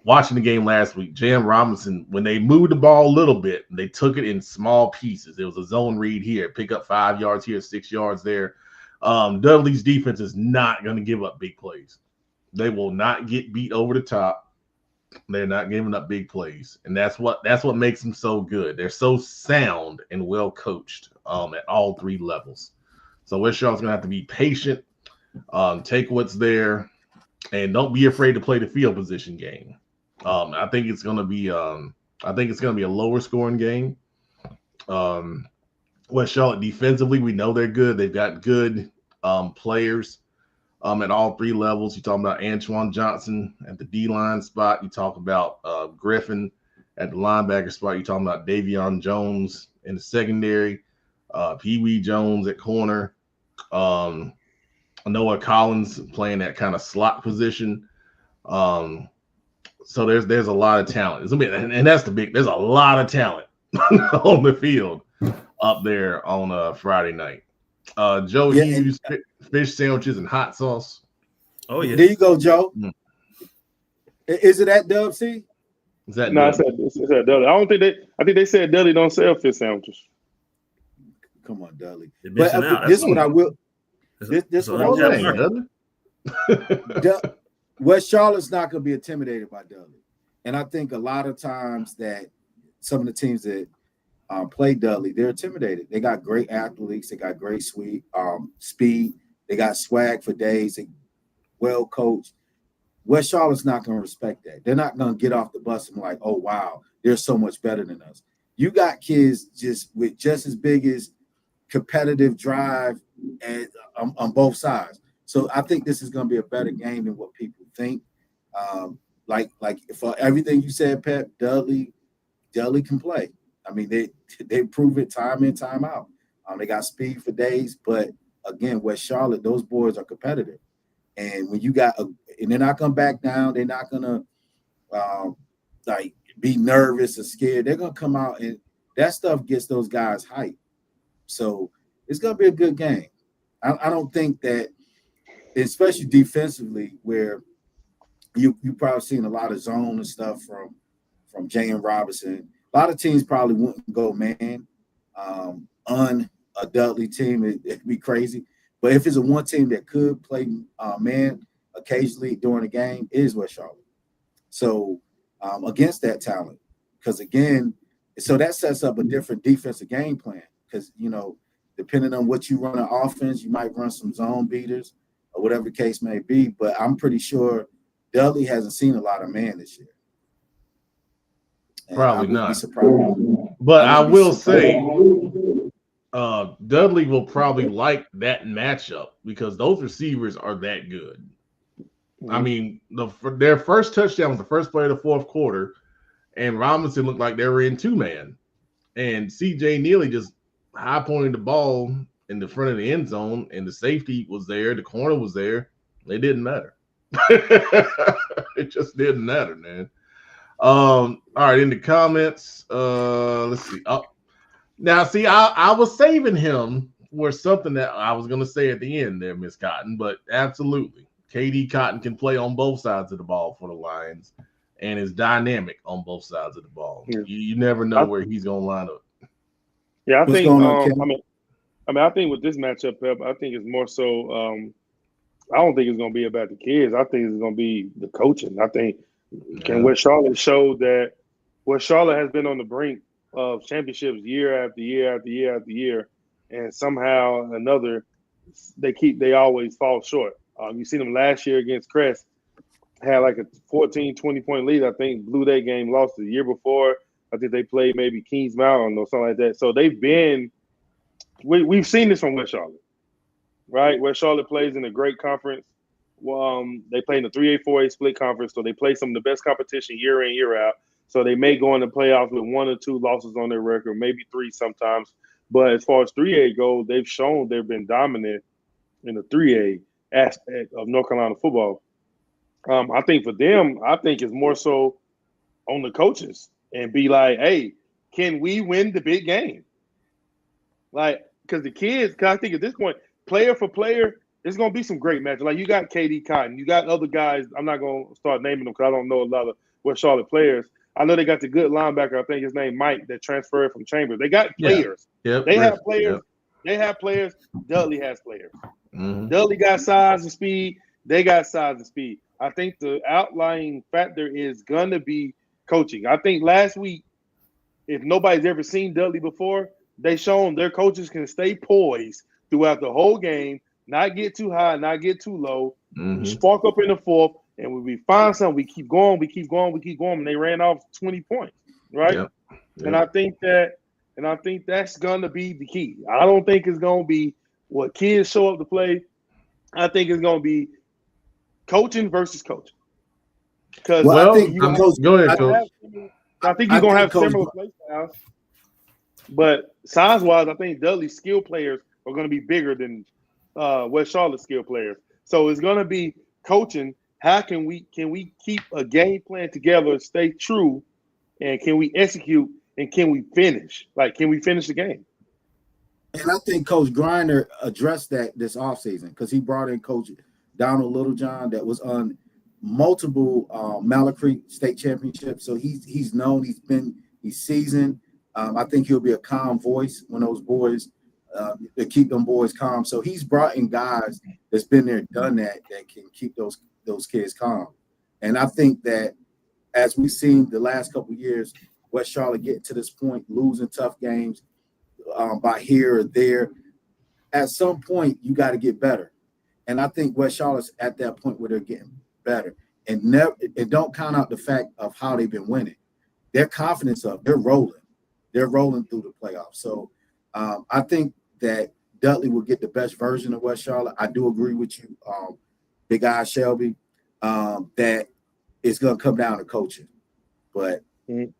watching the game last week, J.M. Robinson, when they moved the ball a little bit, they took it in small pieces. It was a zone read here, pick up 5 yards here, 6 yards there. Dudley's defense is not going to give up big plays. They will not get beat over the top. They're not giving up big plays, and that's what makes them so good. They're so sound and well coached at all 3 levels. So West Charlotte's gonna have to be patient, take what's there, and don't be afraid to play the field position game. I think it's gonna be a lower scoring game. West Charlotte defensively, we know they're good. They've got good players. At all 3 levels. You talk about Antoine Johnson at the D-line spot. You talk about Griffin at the linebacker spot. You talk about Davion Jones in the secondary, Pee Wee Jones at corner, Noah Collins playing that kind of slot position. So there's a lot of talent. And that's there's a lot of talent on the field up there on Friday night. Joe Hughes, fish sandwiches and hot sauce. Oh yeah, there you go, Joe. Is it at Dub C? Is that no? It's at Dudley. I think they said Dudley don't sell fish sandwiches. Come on, Dudley. But this what I will. This what I will. West Charlotte's not going to be intimidated by Dudley, and I think a lot of times that some of the teams that play Dudley, they're intimidated. They got great athletes. They got great speed. They got swag for days. They well coached. West Charlotte's not going to respect that. They're not going to get off the bus and like, oh, wow, they're so much better than us. You got kids with just as big as competitive drive and on both sides. So I think this is going to be a better game than what people think. Like for everything you said, Pep, Dudley can play. I mean, they prove it time in, time out. They got speed for days, but again, West Charlotte, those boys are competitive. And when you got and they're not gonna back down, they're not gonna be nervous or scared. They're gonna come out, and that stuff gets those guys hyped. So it's gonna be a good game. I don't think that, especially defensively, where you probably seen a lot of zone and stuff from J.M. Robinson. A lot of teams probably wouldn't go man on a Dudley team. It'd be crazy. But if it's a one team that could play man occasionally during the game, it is West Charlotte. So against that talent, because again, so that sets up a different defensive game plan. Because depending on what you run an offense, you might run some zone beaters or whatever the case may be. But I'm pretty sure Dudley hasn't seen a lot of man this year. Probably not. But I will say Dudley will probably like that matchup because those receivers are that good. Mm-hmm. I mean, their first touchdown was the first play of the fourth quarter, and Robinson looked like they were in 2-man. And C.J. Neely just high-pointed the ball in the front of the end zone, and the safety was there, the corner was there. It didn't matter. It just didn't matter, man. All right, in the comments, let's see. Now, see, I was saving him for something that I was going to say at the end there, Miss Cotton, but absolutely. KD Cotton can play on both sides of the ball for the Lions and is dynamic on both sides of the ball. Yeah. You never know where he's going to line up. Yeah, I think. I think with this matchup, Pep, I think it's more so. I don't think it's going to be about the kids. I think it's going to be the coaching. I think West Charlotte showed that West Charlotte has been on the brink of championships year after year after year after year, and somehow or another they always fall short. You see them last year against Crest, had like a 14, 20-point lead. I think blew that game, lost the year before. I think they played maybe Kings Mountain or something like that. So they've been we've seen this from West Charlotte, right? West Charlotte plays in a great conference. They play in the 3A, 4A split conference, so they play some of the best competition year in, year out. So they may go in the playoffs with 1 or 2 losses on their record, maybe 3 sometimes. But as far as 3A goes, they've shown they've been dominant in the 3A aspect of North Carolina football. I think for them, I think it's more so on the coaches and be like, hey, can we win the big game? Like, because the kids, because I think at this point, player for player, there's going to be some great matches. Like, you got KD Cotton. You got other guys. I'm not going to start naming them because I don't know a lot of West Charlotte players. I know they got the good linebacker. I think his name Mike that transferred from Chambers. They got players. Yep. They have players. Yep. They have players. Dudley has players. Mm-hmm. Dudley got size and speed. They got size and speed. I think the outlying factor is going to be coaching. I think last week, if nobody's ever seen Dudley before, they shown their coaches can stay poised throughout the whole game, not get too high, not get too low, spark up in the fourth, and when we find something, we keep going, and they ran off 20 points, right? Yep. And I think that's gonna be the key. I don't think it's gonna be what kids show up to play. I think it's gonna be coaching versus coaching. Because go ahead, Coach. I think you're gonna have similar play styles, but size-wise, I think Dudley's skill players are gonna be bigger than West Charlotte skill players. So it's gonna be coaching. How can we keep a game plan together, stay true, and can we execute and can we finish? Like, can we finish the game? And I think Coach Griner addressed that this offseason because he brought in Coach Donald Littlejohn that was on multiple Mallard Creek state championships. So he's known, he's seasoned. I think he'll be a calm voice when those boys to keep them boys calm. So he's brought in guys that's been there, done that can keep those kids calm. And I think that as we've seen the last couple of years, West Charlotte getting to this point, losing tough games by here or there, at some point you got to get better. And I think West Charlotte's at that point where they're getting better. And don't count out the fact of how they've been winning. Their confidence up, they're rolling. They're rolling through the playoffs. So I think that Dudley will get the best version of West Charlotte. I do agree with you, big guy Shelby, that it's going to come down to coaching. But again,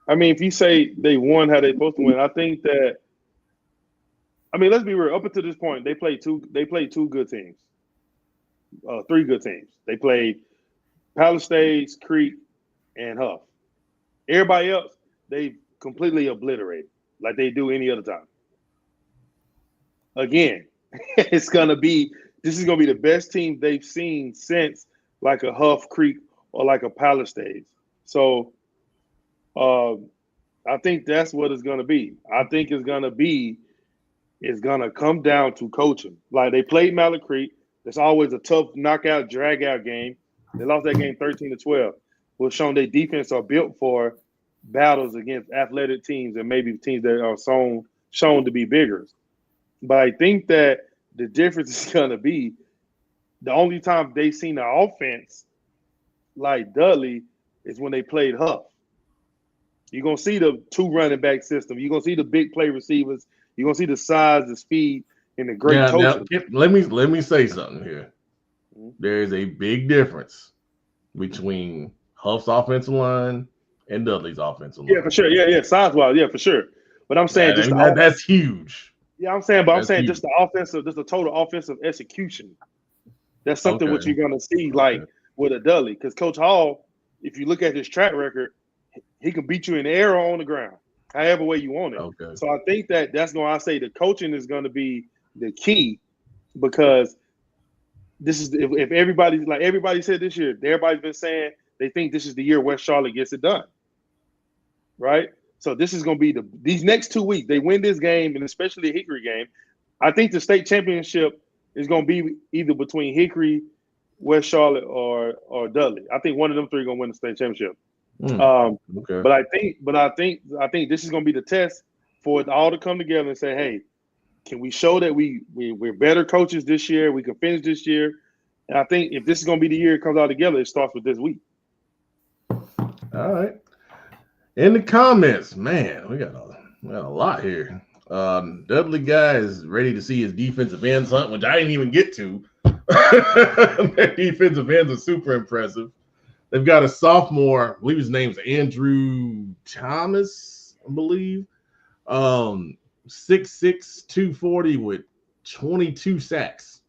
if you say they won how they're supposed to win, I think that. Let's be real. Up until this point, they played two good teams, 3 good teams. They played Palisades, Creek, and Hough. Everybody else, they completely obliterated like they do any other time. Again, this is gonna be the best team they've seen since like a Hough Creek or like a Palisades. So I think that's what it's gonna be. I think it's gonna come down to coaching. Like they played Mallard Creek. It's always a tough knockout, drag-out game. They lost that game 13-12. Well, shown their defense are built for battles against athletic teams and maybe teams that are shown to be bigger. But I think that the difference is going to be the only time they've seen the offense like Dudley is when they played Hough. You're going to see the 2 running back system. You're going to see the big play receivers. You're going to see the size, the speed, and the great coaching. Now, let me say something here. There is a big difference between Hough's offensive line and Dudley's offensive line. Yeah, for sure. Yeah, size-wise, yeah, for sure. But I'm saying that's huge. Yeah, I'm saying just the total offensive execution. That's something what you're going to see with a Dudley. Because Coach Hall, if you look at his track record, he can beat you in the air or on the ground, however way you want it. Okay. So I think that's going to say the coaching is going to be the key because this is if everybody's like everybody said this year, everybody's been saying they think this is the year West Charlotte gets it done. Right? So this is going to be these next 2 weeks. They win this game, and especially the Hickory game. I think the state championship is going to be either between Hickory, West Charlotte, or Dudley. I think one of them 3 going to win the state championship. Okay. But I think this is going to be the test for it all to come together and say, hey, can we show that we're better coaches this year? We can finish this year. And I think if this is going to be the year it comes all together, it starts with this week. All right. In the comments, man, we got a lot here. Dudley guy is ready to see his defensive ends hunt, which I didn't even get to. Their defensive ends are super impressive. They've got a sophomore, I believe his name's Andrew Thomas, I believe. 6'6", 240 with 22 sacks.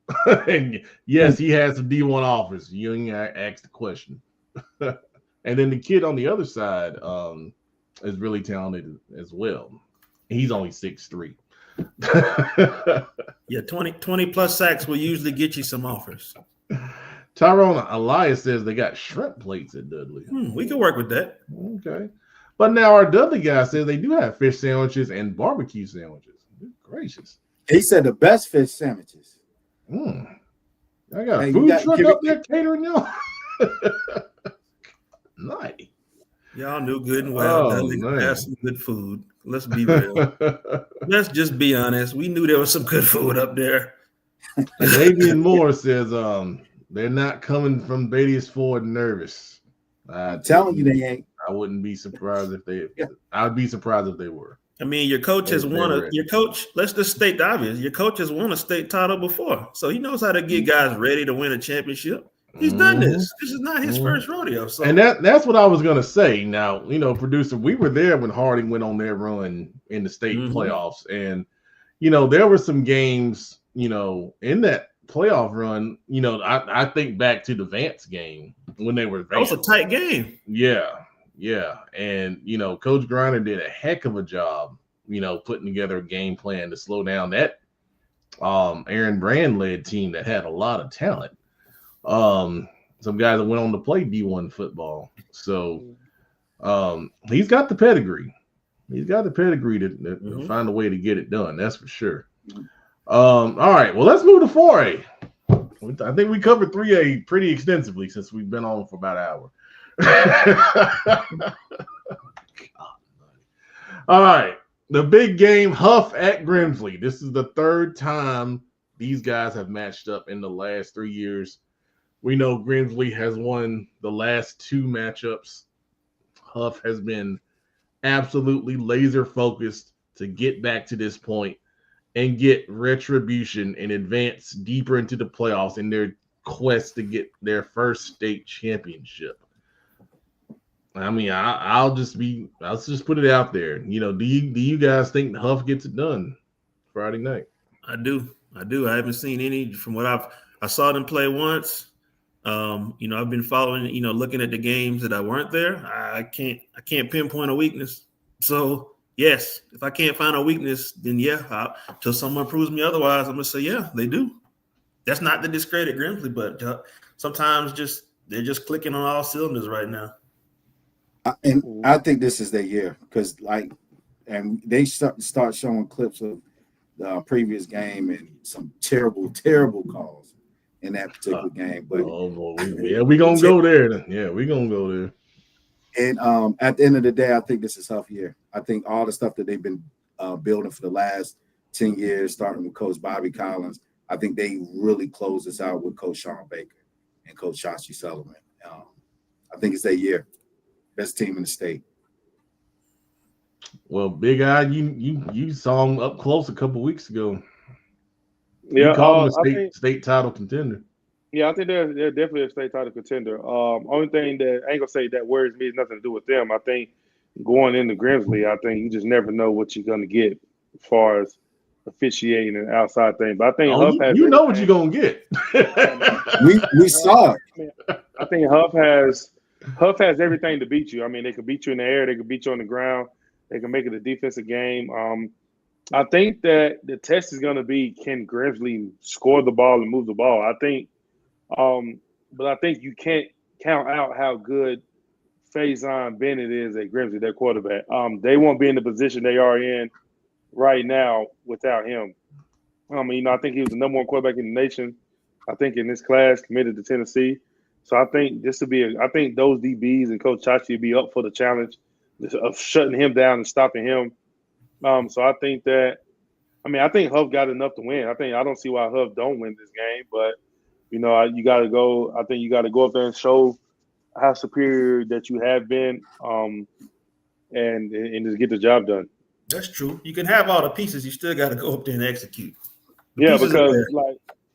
And yes, he has some D1 offers. You ain't asked the question. And then the kid on the other side is really talented as well. He's only 6'3". Yeah, 20 plus sacks will usually get you some offers. Tyrone Elias says they got shrimp plates at Dudley. We can work with that. Okay. But now our Dudley guy says they do have fish sandwiches and barbecue sandwiches. Good gracious. He said the best fish sandwiches. I got a food truck up there catering y'all. Nice. Y'all knew good and well Dudley had some good food. Let's be real. Let's just be honest. We knew there was some good food up there. Davian Moore says they're not coming from Beatty's Ford nervous. I'm telling you they ain't. I wouldn't be surprised if they I would be surprised if they were. I mean, your coach has won let's just state the obvious. Your coach has won a state title before. So he knows how to get guys ready to win a championship. He's done this. This is not his first rodeo. So. And that's what I was going to say. Now, producer, we were there when Harding went on their run in the state playoffs. And, there were some games, in that playoff run, I think back to the Vance game when they were Vance. That was a tight game. Yeah. And, Coach Griner did a heck of a job, putting together a game plan to slow down that Aaron Brand-led team that had a lot of talent. Some guys that went on to play D1 football. So he's got the pedigree. He's got the pedigree to find a way to get it done. That's for sure. All right. Well, let's move to 4A. I think we covered 3A pretty extensively since we've been on for about an hour. All right. The big game, Hough at Grimsley. This is the third time these guys have matched up in the last 3 years. We know Grimsley has won the last 2 matchups. Hough has been absolutely laser focused to get back to this point and get retribution and advance deeper into the playoffs in their quest to get their first state championship. I mean, I'll just put it out there. Do you guys think Hough gets it done Friday night? I do. I haven't seen any from what I saw them play once. I've been following, looking at the games that I weren't there. I can't pinpoint a weakness. So yes, if I can't find a weakness, then till someone proves me otherwise, I'm gonna say they do. That's not to discredit Grimsley, but sometimes they're just clicking on all cylinders right now. And I think this is their year because and they start showing clips of the previous game and some terrible, terrible calls in that particular game. But we gonna go there. Then. Yeah, we gonna go there. And at the end of the day, I think this is Hough year. I think all the stuff that they've been building for the last 10 years, starting with Coach Bobby Collins, I think they really close this out with Coach Sean Baker and Coach Shashi Sullivan. I think it's their year. Best team in the state. Well, Big Eye, you saw him up close a couple weeks ago. Yeah, you called him a state title contender. Yeah, I think they're definitely a state title contender. Only thing that I ain't gonna say that worries me is nothing to do with them. I think going into Grimsley, I think you just never know what you're gonna get as far as officiating and outside thing. But I think Hough has know what you're gonna get. we saw it. I think Hough has everything to beat you. I mean, they could beat you in the air, they could beat you on the ground, they can make it a defensive game. I think that the test is going to be, can Grimsley score the ball and move the ball? I think, but I think you can't count out how good Faison Bennett is at Grimsley, their quarterback. They won't be in the position they are in right now without him. I think he was the number 1 quarterback in the nation. I think in this class, committed to Tennessee. So I think I think those DBs and Coach Chachi will be up for the challenge of shutting him down and stopping him. So I think I think Hough got enough to win. I don't see why Hough don't win this game, but you got to go. I think you got to go up there and show how superior that you have been, and just get the job done. That's true. You can have all the pieces. You still got to go up there and execute. Because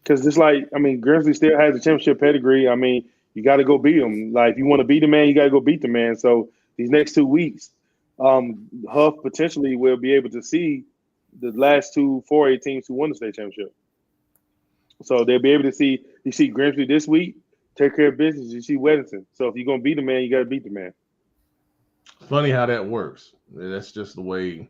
Grimsley still has a championship pedigree. I mean, you got to go beat them. Like, if you want to beat the man, you got to go beat the man. So these next 2 weeks, Hough potentially will be able to see the last 2 4A teams who won the state championship. So they'll be able to see, you see Grimsley this week, take care of business. You see Weddington. So if you're going to beat the man, you got to beat the man. Funny how that works. That's just the way,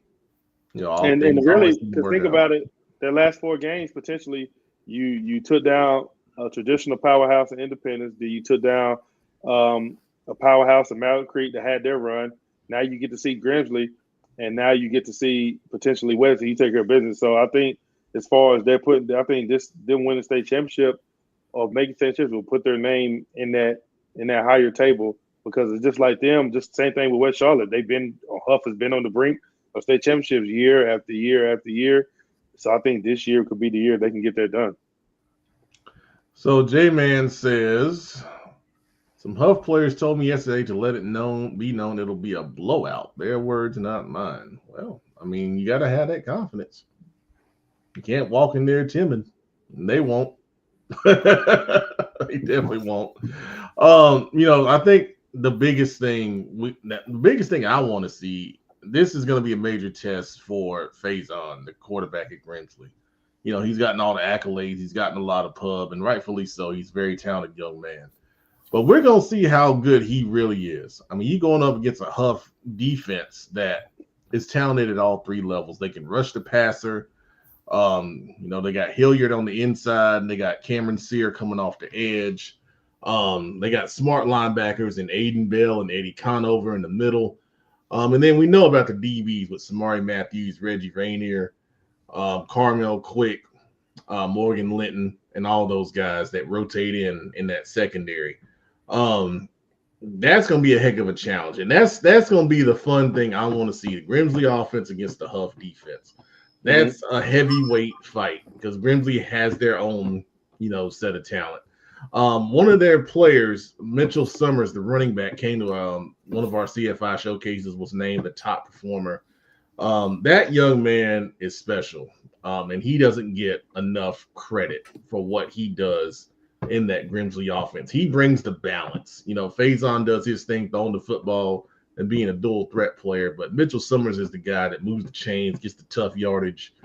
and really, to think about it, their last 4 games, potentially, you took down a traditional powerhouse in Independence. Then you took down a powerhouse in Mountain Creek that had their run. Now you get to see Grimsley, and now you get to see potentially Wesley. You take care of business. So I think as far as they're putting, I think them winning state championship or making state championships will put their name in that higher table, because it's just like them. Just the same thing with West Charlotte. Hough has been on the brink of state championships year after year after year. So I think this year could be the year they can get that done. So J-Man says, some Hough players told me yesterday to let it be known it'll be a blowout. Their words, not mine. Well, I mean, you got to have that confidence. You can't walk in there timid. And they won't. They definitely won't. I think the biggest thing I want to see, this is going to be a major test for Faison, the quarterback at Grimsley. He's gotten all the accolades. He's gotten a lot of pub, and rightfully so. He's a very talented young man. But we're going to see how good he really is. I mean, you're going up against a Hough defense that is talented at all three levels. They can rush the passer. They got Hilliard on the inside, and they got Cameron Sear coming off the edge. They got smart linebackers in Aiden Bell and Eddie Conover in the middle. And then we know about the DBs with Samari Matthews, Reggie Rainier, Carmel Quick, Morgan Linton, and all those guys that rotate in that secondary. That's going to be a heck of a challenge. And that's going to be the fun thing I want to see, the Grimsley offense against the Hough defense. That's a heavyweight fight because Grimsley has their own, set of talent. One of their players, Mitchell Summers, the running back, came to one of our CFI showcases, was named the top performer. That young man is special, and he doesn't get enough credit for what he does in that Grimsley offense. He brings the balance. Faison does his thing, throwing the football and being a dual threat player, but Mitchell Summers is the guy that moves the chains, gets the tough yardage,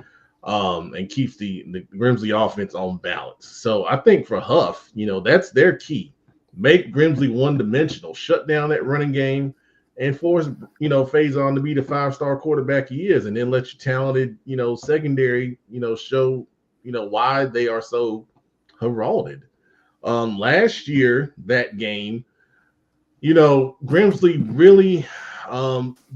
and keeps the Grimsley offense on balance. So I think for Hough, that's their key. Make Grimsley one-dimensional, shut down that running game, and force, Faison to be the five-star quarterback he is, and then let your talented, secondary, show, why they are so heralded. Last year, that game, Grimsley really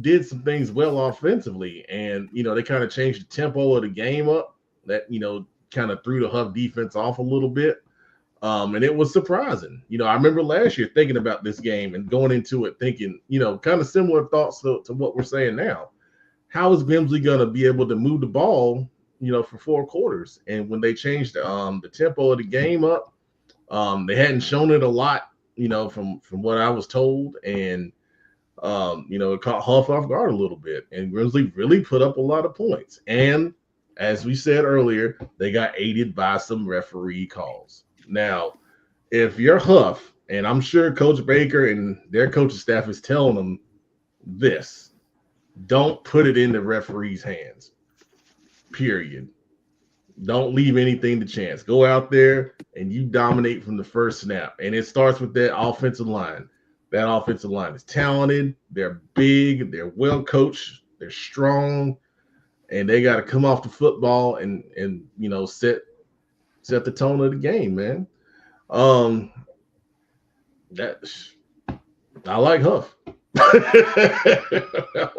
did some things well offensively, and they kind of changed the tempo of the game up. That kind of threw the Hough defense off a little bit, and it was surprising. I remember last year thinking about this game and going into it thinking, kind of similar thoughts to what we're saying now. How is Grimsley going to be able to move the ball, for 4 quarters? And when they changed the tempo of the game up, they hadn't shown it a lot, from what I was told, and it caught Hough off guard a little bit, and Grimsley really put up a lot of points. And as we said earlier, they got aided by some referee calls. Now, if you're Hough, and I'm sure Coach Baker and their coaching staff is telling them this, don't put it in the referee's hands, period. Don't leave anything to chance. Go out there and you dominate from the first snap. And it starts with that offensive line. That offensive line is talented. They're big. They're well coached. They're strong. And they got to come off the football and set the tone of the game, man. I like Hough. I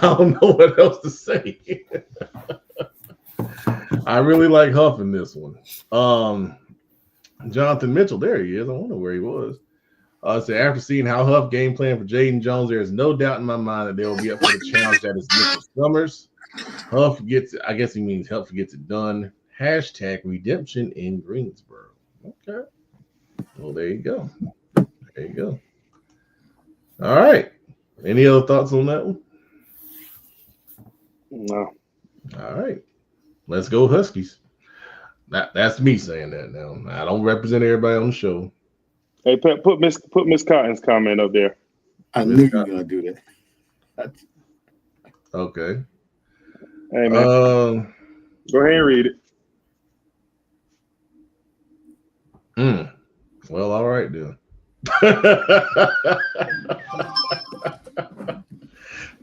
don't know what else to say. I really like Hough in this one. Jonathan Mitchell, there he is. I wonder where he was. So after seeing how Hough game plan for Jaden Jones, there is no doubt in my mind that they will be up for the challenge that is Mitchell Summers. Hough gets it. I guess he means Hough gets it done. # redemption in Greensboro. Okay. Well, there you go. There you go. All right. Any other thoughts on that one? No. All right. Let's go Huskies. That's me saying that now. I don't represent everybody on the show. Hey, put Miss Cotton's comment up there. I knew you were gonna do that. Okay. Hey man, go ahead and read it. Well, all right then.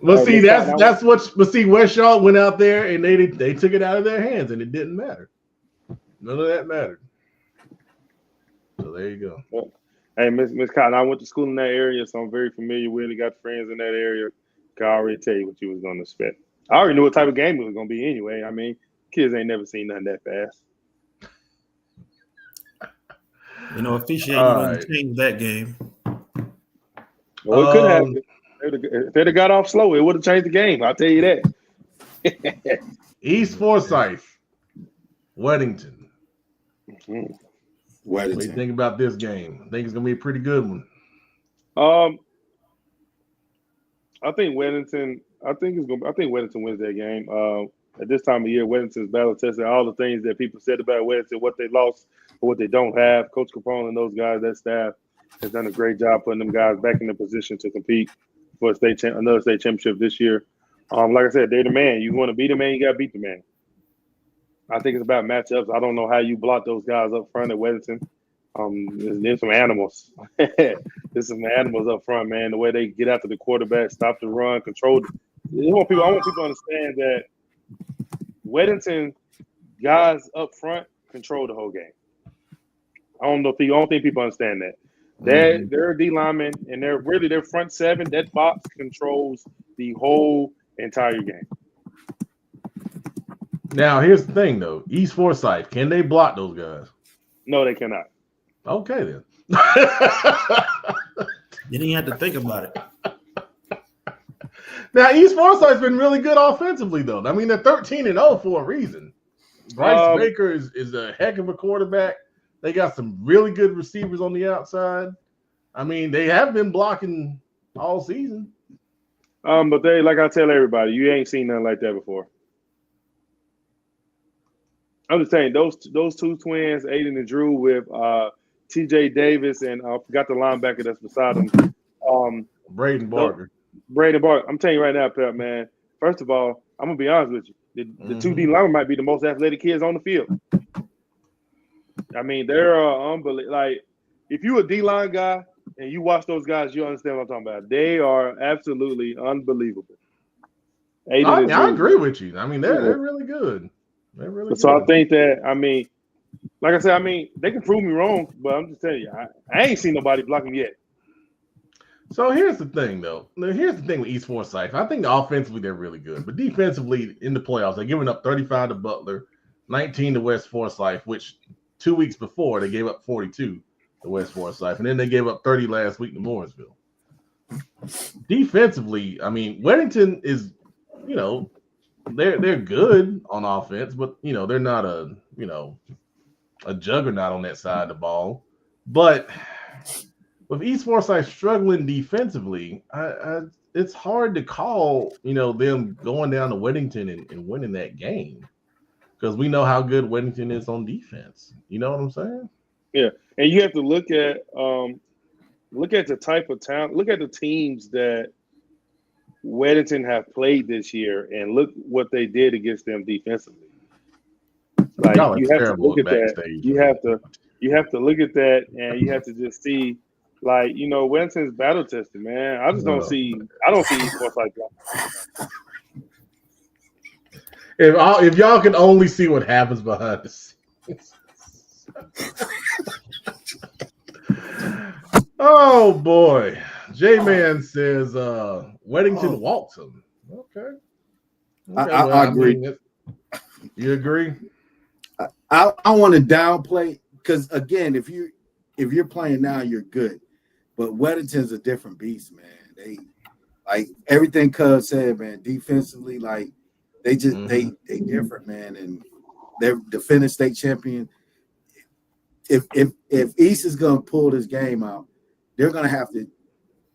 But see, that's what. But see, West Shaw went out there and they took it out of their hands, and it didn't matter. None of that mattered. So there you go. Well, hey, Miss Cotton, I went to school in that area, so I'm very familiar with it. Got friends in that area. Can already tell you what you was going to expect. I already knew what type of game it was going to be anyway. I mean, kids ain't never seen nothing that fast. You know, officiating wouldn't change that game. Well, it could have. If they'd have got off slow, it would have changed the game. I'll tell you that. East Forsyth, Weddington. Mm-hmm. What do you think about this game? I think it's gonna be a pretty good one. I think Weddington wins that game. At this time of year, Weddington's battle tested. All the things that people said about Weddington, what they lost or what they don't have. Coach Capone and those guys, that staff, has done a great job putting them guys back in the position to compete for another state championship this year. Like I said, they're the man. You want to beat the man, you got to beat the man. I think it's about matchups. I don't know how you block those guys up front at Weddington. There's some animals. There's some animals up front, man. The way they get after the quarterback, stop the run, control. I want people to understand that Weddington guys up front control the whole game. I don't think people understand that. They're D linemen, and their front seven. That box controls the whole entire game. Now, here's the thing, though. East Forsyth, can they block those guys? No, they cannot. Okay, then. You didn't have to think about it. Now, East Forsyth's been really good offensively, though. I mean, they're 13-0 for a reason. Bryce Baker is a heck of a quarterback. They got some really good receivers on the outside. I mean, they have been blocking all season. But they, like I tell everybody, you ain't seen nothing like that before. I'm just saying those two twins, Aiden and Drew, with T.J. Davis and I forgot the linebacker that's beside him. Braden Barker. I'm telling you right now, Pep, man. First of all, I'm gonna be honest with you. The two D linemen might be the most athletic kids on the field. I mean, they're unbelievable. Like, if you're a D line guy and you watch those guys, you understand what I'm talking about. They are absolutely unbelievable. I agree with you. I mean, they're really good. They're really good. So I think that, I mean, like I said, they can prove me wrong, but I'm just telling you, I ain't seen nobody block them yet. So here's the thing, though. Here's the thing with East Forsyth. I think offensively they're really good, but defensively in the playoffs, they're giving up 35 to Butler, 19 to West Forsyth, which 2 weeks before they gave up 42 to West Forsyth, and then they gave up 30 last week to Morrisville. Defensively, I mean, Weddington is, they're good on offense, but they're not a juggernaut on that side of the ball. But with East Forsyth struggling defensively, it's hard to call, them going down to Weddington and winning that game because we know how good Weddington is on defense. You know what I'm saying? Yeah, and you have to look at the type of talent, look at the teams that Weddington have played this year, and look what they did against them defensively. Like, you have to look at that. You have to look at that, and you have to just see. Like, Weddington's battle tested, man. I don't see East Forsyth like that. If y'all can only see what happens behind the scenes. Oh boy. J-Man says Weddington walks him. Okay. I agree. You agree? I want to downplay because again, if you're playing now, you're good. But Weddington's a different beast, man. They like everything Cub said, man. Defensively, like they just they different, man. And they're defending state champion. If East is gonna pull this game out, they're gonna have to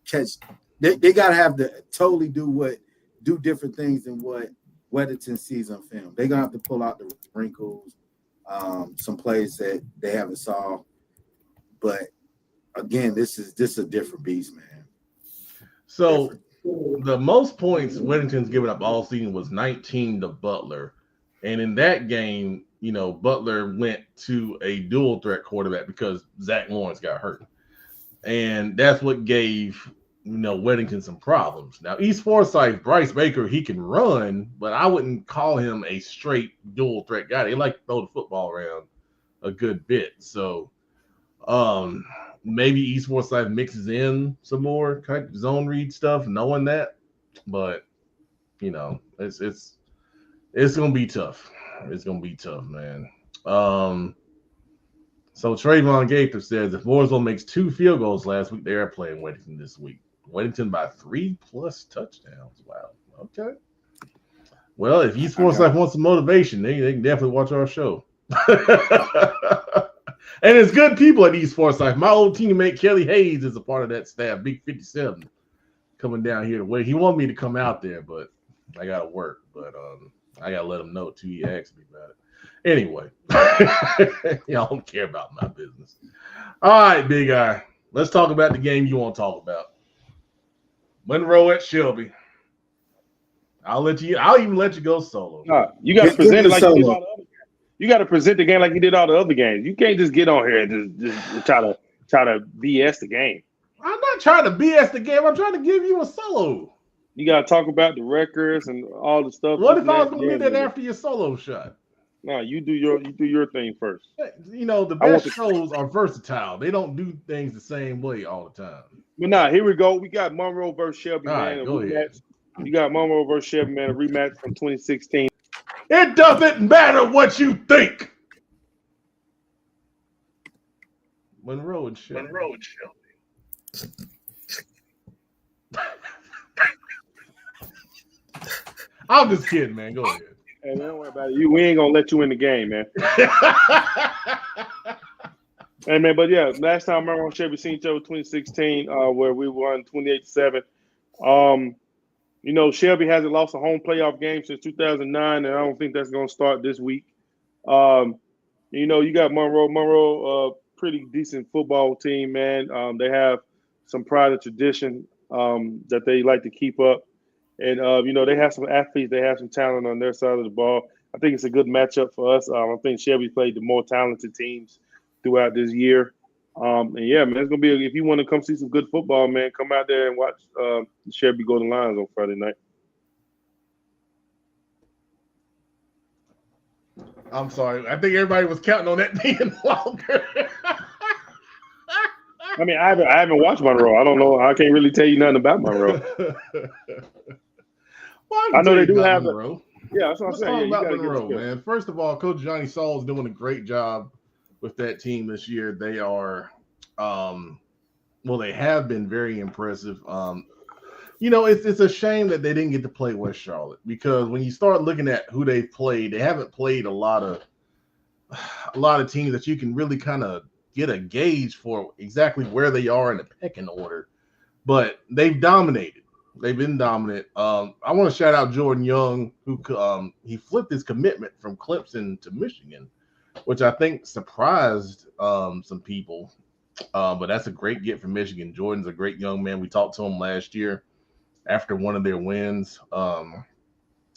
catch. They gotta have to totally do different things than what Weddington sees on film. They're gonna have to pull out the wrinkles, some plays that they haven't saw, but. Again, this is a different beast, man. So the most points Weddington's given up all season was 19 to Butler. And in that game, Butler went to a dual threat quarterback because Zach Lawrence got hurt. And that's what gave, Weddington some problems. Now, East Forsyth, Bryce Baker, he can run, but I wouldn't call him a straight dual threat guy. They like to throw the football around a good bit. So Maybe East Forsyth mixes in some more kind of zone read stuff, knowing that, but you know, it's gonna be tough. It's gonna be tough, man. So Trayvon Gaither says if Mooresville makes 2 field goals last week, they are playing Weddington this week. Weddington by 3+ touchdowns. Wow. Okay. Well, if East Forsyth wants some motivation, they can definitely watch our show. And it's good people at East Forsyth. My old teammate Kelly Hayes is a part of that staff. Big 57 coming down here to wait. He wanted me to come out there, but I gotta work. But I gotta let him know too. He asked me about it. Anyway, y'all don't care about my business. All right, big guy. Let's talk about the game you want to talk about. Monroe at Shelby. I'll even let you go solo. You got to present it like you did all the other games. You got to present the game like you did all the other games. You can't just get on here and just try to BS the game. I'm not trying to BS the game. I'm trying to give you a solo. You got to talk about the records and all the stuff. What if I was going to do that after your solo shot? No, you do your thing first. You know, the best shows are versatile. They don't do things the same way all the time. But here we go. We got Monroe versus Shelby, all man. Right, go ahead. You got Monroe versus Shelby, man, a rematch from 2016. It doesn't matter what you think. Monroe and Shelby. I'm just kidding, man. Go ahead. Hey, man, don't worry about it. We ain't gonna let you in the game, man. Hey, man, but yeah, last time Monroe and Shelby seen each other 2016, where we won 28-7. You know, Shelby hasn't lost a home playoff game since 2009, and I don't think that's going to start this week. You know, you got Monroe, pretty decent football team, man. They have some pride and tradition that they like to keep up. And, you know, they have some athletes. They have some talent on their side of the ball. I think it's a good matchup for us. I think Shelby played the more talented teams throughout this year. And, yeah, man, it's going to be – if you want to come see some good football, man, come out there and watch Shelby go to Lions on Friday night. I'm sorry. I think everybody was counting on that being longer. I mean, I haven't watched Monroe. I don't know. I can't really tell you nothing about Monroe. Well, I know they do have Monroe. Yeah, that's what I'm saying. Let's talk about Monroe, man. First of all, Coach Johnny Saul is doing a great job with that team this year. They are, they have been very impressive. You know, it's a shame that they didn't get to play West Charlotte, because when you start looking at who they've played, they haven't played a lot of teams that you can really kind of get a gauge for exactly where they are in the pecking order. But they've dominated. They've been dominant. I want to shout out Jordan Young, who he flipped his commitment from Clemson to Michigan, which I think surprised some people. But that's a great get for Michigan. Jordan's a great young man. We talked to him last year after one of their wins. And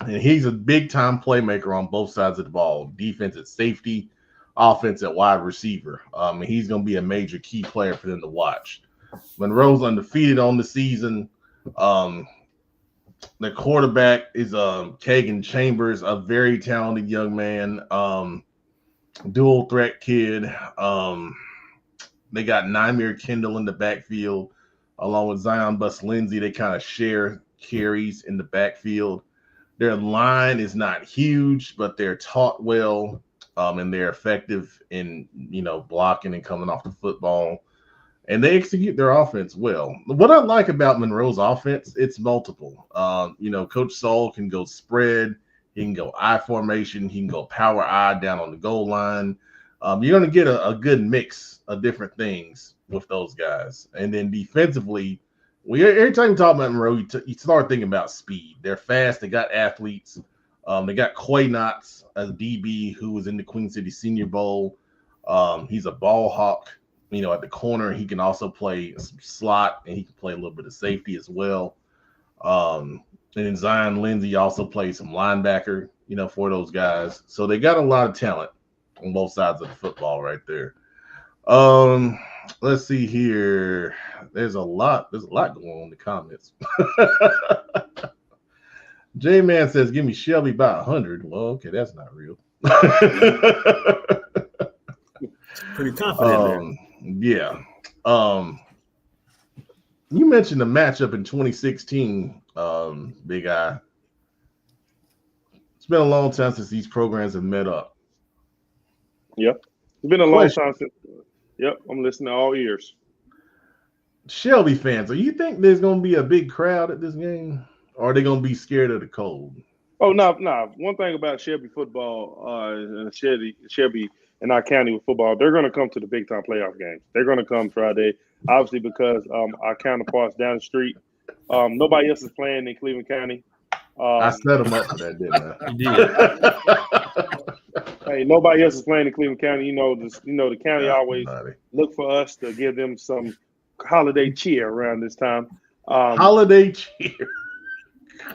he's a big-time playmaker on both sides of the ball, defense at safety, offense at wide receiver. And he's going to be a major key player for them to watch. Monroe's undefeated on the season. The quarterback is Kagan Chambers, a very talented young man, dual threat kid. They got Nymir Kendall in the backfield, along with Zion Bus-Lindsay. They kind of share carries in the backfield. Their line is not huge, but they're taught well, and they're effective in, blocking and coming off the football. And they execute their offense well. What I like about Monroe's offense, it's multiple. Coach Saul can go spread. He can go I formation. He can go power I down on the goal line. You're going to get a good mix of different things with those guys. And then defensively, every time you talk about Monroe, you start thinking about speed. They're fast. They got athletes. They got Quay Knotts as DB, who was in the Queen City Senior Bowl. He's a ball hawk. At the corner, he can also play some slot, and he can play a little bit of safety as well. And then Zion Lindsay also plays some linebacker, for those guys. So they got a lot of talent on both sides of the football right there. Let's see here. There's a lot going on in the comments. J-Man says, give me Shelby by 100. Well, okay, that's not real. Pretty confident there. Yeah. You mentioned the matchup in 2016, Big Eye. It's been a long time since these programs have met up. Yep. It's been a long time since. Yep. I'm listening to all ears. Shelby fans, do you think there's going to be a big crowd at this game? Or are they going to be scared of the cold? Oh, no. One thing about Shelby football, and Shelby and our county with football, they're going to come to the big-time playoff games. They're going to come Friday, obviously, because our counterparts down the street, nobody else is playing in Cleveland County. I set them up for that, didn't I? Hey, nobody else is playing in Cleveland County. The county always look for us to give them some holiday cheer around this time. Holiday cheer.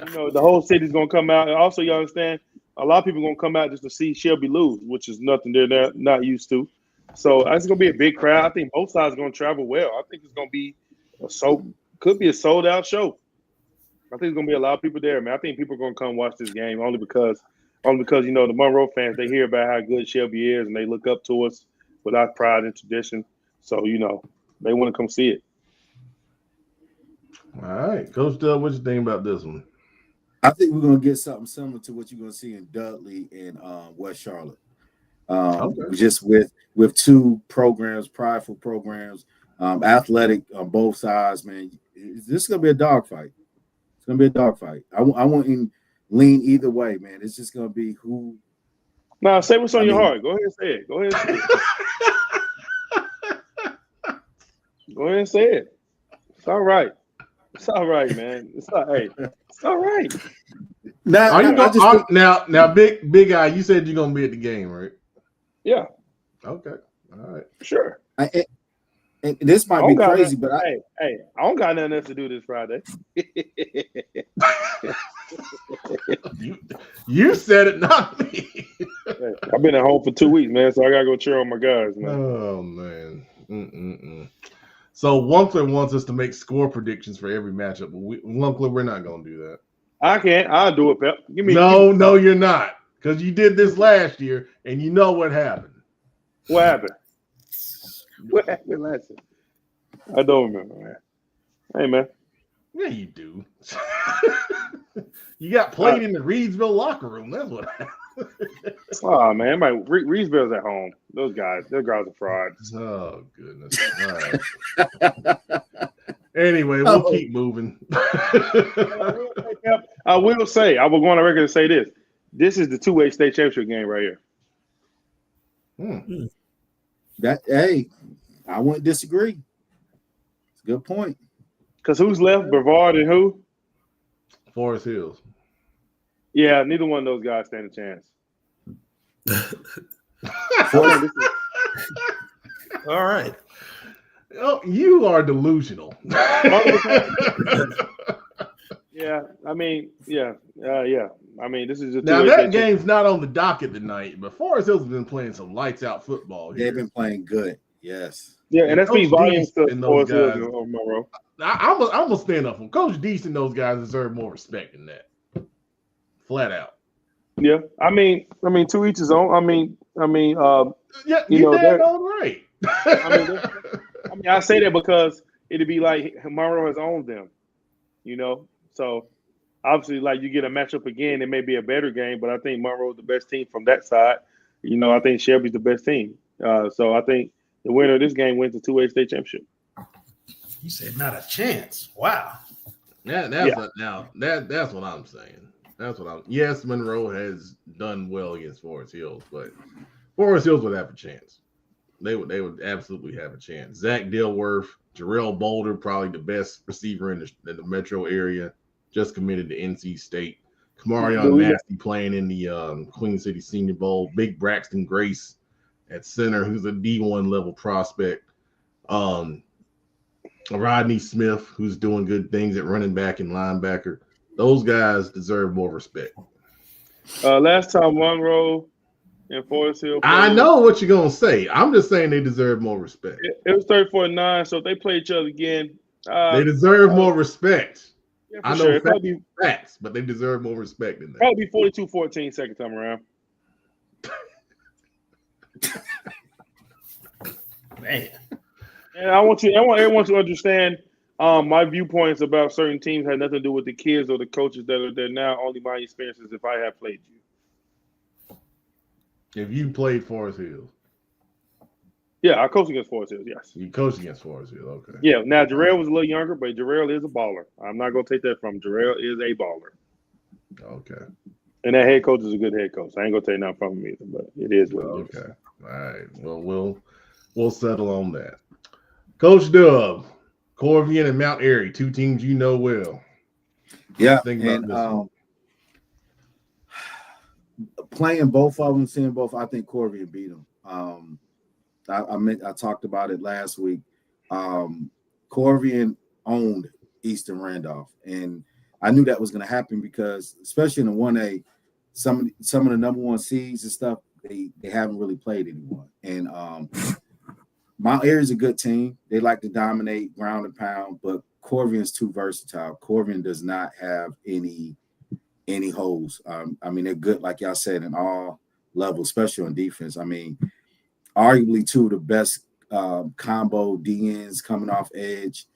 The whole city's gonna come out, and also you understand, a lot of people are gonna come out just to see Shelby lose, which is nothing they're not used to. So it's gonna be a big crowd. I think both sides are gonna travel well. I think it's gonna be could be a sold out show. I think there's gonna be a lot of people there, man. I think people are gonna come watch this game only because the Monroe fans, they hear about how good Shelby is and they look up to us with our pride and tradition. So they want to come see it. All right, Coach Doug, what you think about this one? I think we're gonna get something similar to what you're gonna see in Dudley and West Charlotte. Just with two programs, prideful programs, athletic on both sides, man. This is gonna be a dogfight. It's gonna be a dogfight. I wouldn't lean either way, man. It's just gonna be who. Now, say what's on your heart. Go ahead and say it. Go ahead and say it. Go ahead and say it. It's all right. It's all right, man. It's all right. It's all right. Now, big Eye, you said you're gonna be at the game, right? Yeah. Okay. All right. Sure. And this might be crazy, but I don't got nothing else to do this Friday. You said it, not me. I've been at home for 2 weeks, man, so I gotta go cheer on my guys, man. Oh man. So Wunkler wants us to make score predictions for every matchup. Wunkler, we're not gonna do that. I can't. I'll do it, Pep. No, you're not, because you did this last year, and you know what happened. What happened? What happened last year? I don't remember, man. Hey, man. Yeah, you do. You got played in the Reedsville locker room. That's what happened. Oh, man. Reedsville's at home. Those guys are frauds. Oh, goodness. All right. Anyway, we'll keep moving. I will say, I will go on the record and say this. This is the two-way state championship game right here. I wouldn't disagree. It's a good point. Because who's left? Brevard and who? Forest Hills. Yeah, neither one of those guys stand a chance. All right. Oh, you are delusional. Yeah. I mean, this is just now that game's not on the docket tonight, but Forest Hills has been playing some lights out football here. They've been playing good. Yes. Yeah, and that's been volumes to Forest Hills and Monroe. I'm gonna stand up for them. Coach Deese and those guys deserve more respect than that. Flat out. Yeah, I mean, to each his own. Yeah, you're dead on right. I say that because it'd be like Monroe has owned them, So obviously, like you get a matchup again, it may be a better game, but I think Monroe's the best team from that side. I think Shelby's the best team. So I think the winner of this game wins the two-way state championship. You said not a chance. Wow. That's what I'm saying. Yes, Monroe has done well against Forest Hills, but Forest Hills would have a chance. They would absolutely have a chance. Zach Dilworth, Jarrell Boulder, probably the best receiver in the metro area, just committed to NC State. Kamarion Nasty playing in the Queen City Senior Bowl. Big Braxton Grace at center, who's a D1 level prospect. Rodney Smith, who's doing good things at running back and linebacker. Those guys deserve more respect. Last time Monroe and Forest Hill. I know what you're going to say. I'm just saying they deserve more respect. It was 34-9, so if they play each other again. They deserve more respect. Yeah, I know facts, but they deserve more respect than that. Probably 42-14 second time around. Man. And I want everyone to understand my viewpoints about certain teams had nothing to do with the kids or the coaches that are there now. Only my experiences if I have played you. If you played Forest Hills. Yeah, I coached against Forest Hills, yes. You coached against Forest Hills, okay. Yeah, now Jarrell was a little younger, but Jarrell is a baller. I'm not going to take that from him. Jarrell is a baller. Okay. And that head coach is a good head coach. I ain't going to take nothing from him either, but it is what it is. Okay. All right. Well, we'll settle on that. Coach Dub, Corvian and Mount Airy, two teams you know well. Yeah, and playing both of them, seeing both, I think Corvian beat them. I talked about it last week. Corvian owned Eastern Randolph, and I knew that was going to happen because, especially in the 1A, some of the number one seeds and stuff, they haven't really played anyone. And Mount Airy's a good team. They like to dominate ground and pound, but Corvian's too versatile. Corvian does not have any holes. I mean, they're good, like y'all said, in all levels, especially on defense. I mean, arguably two of the best combo DNs coming off edge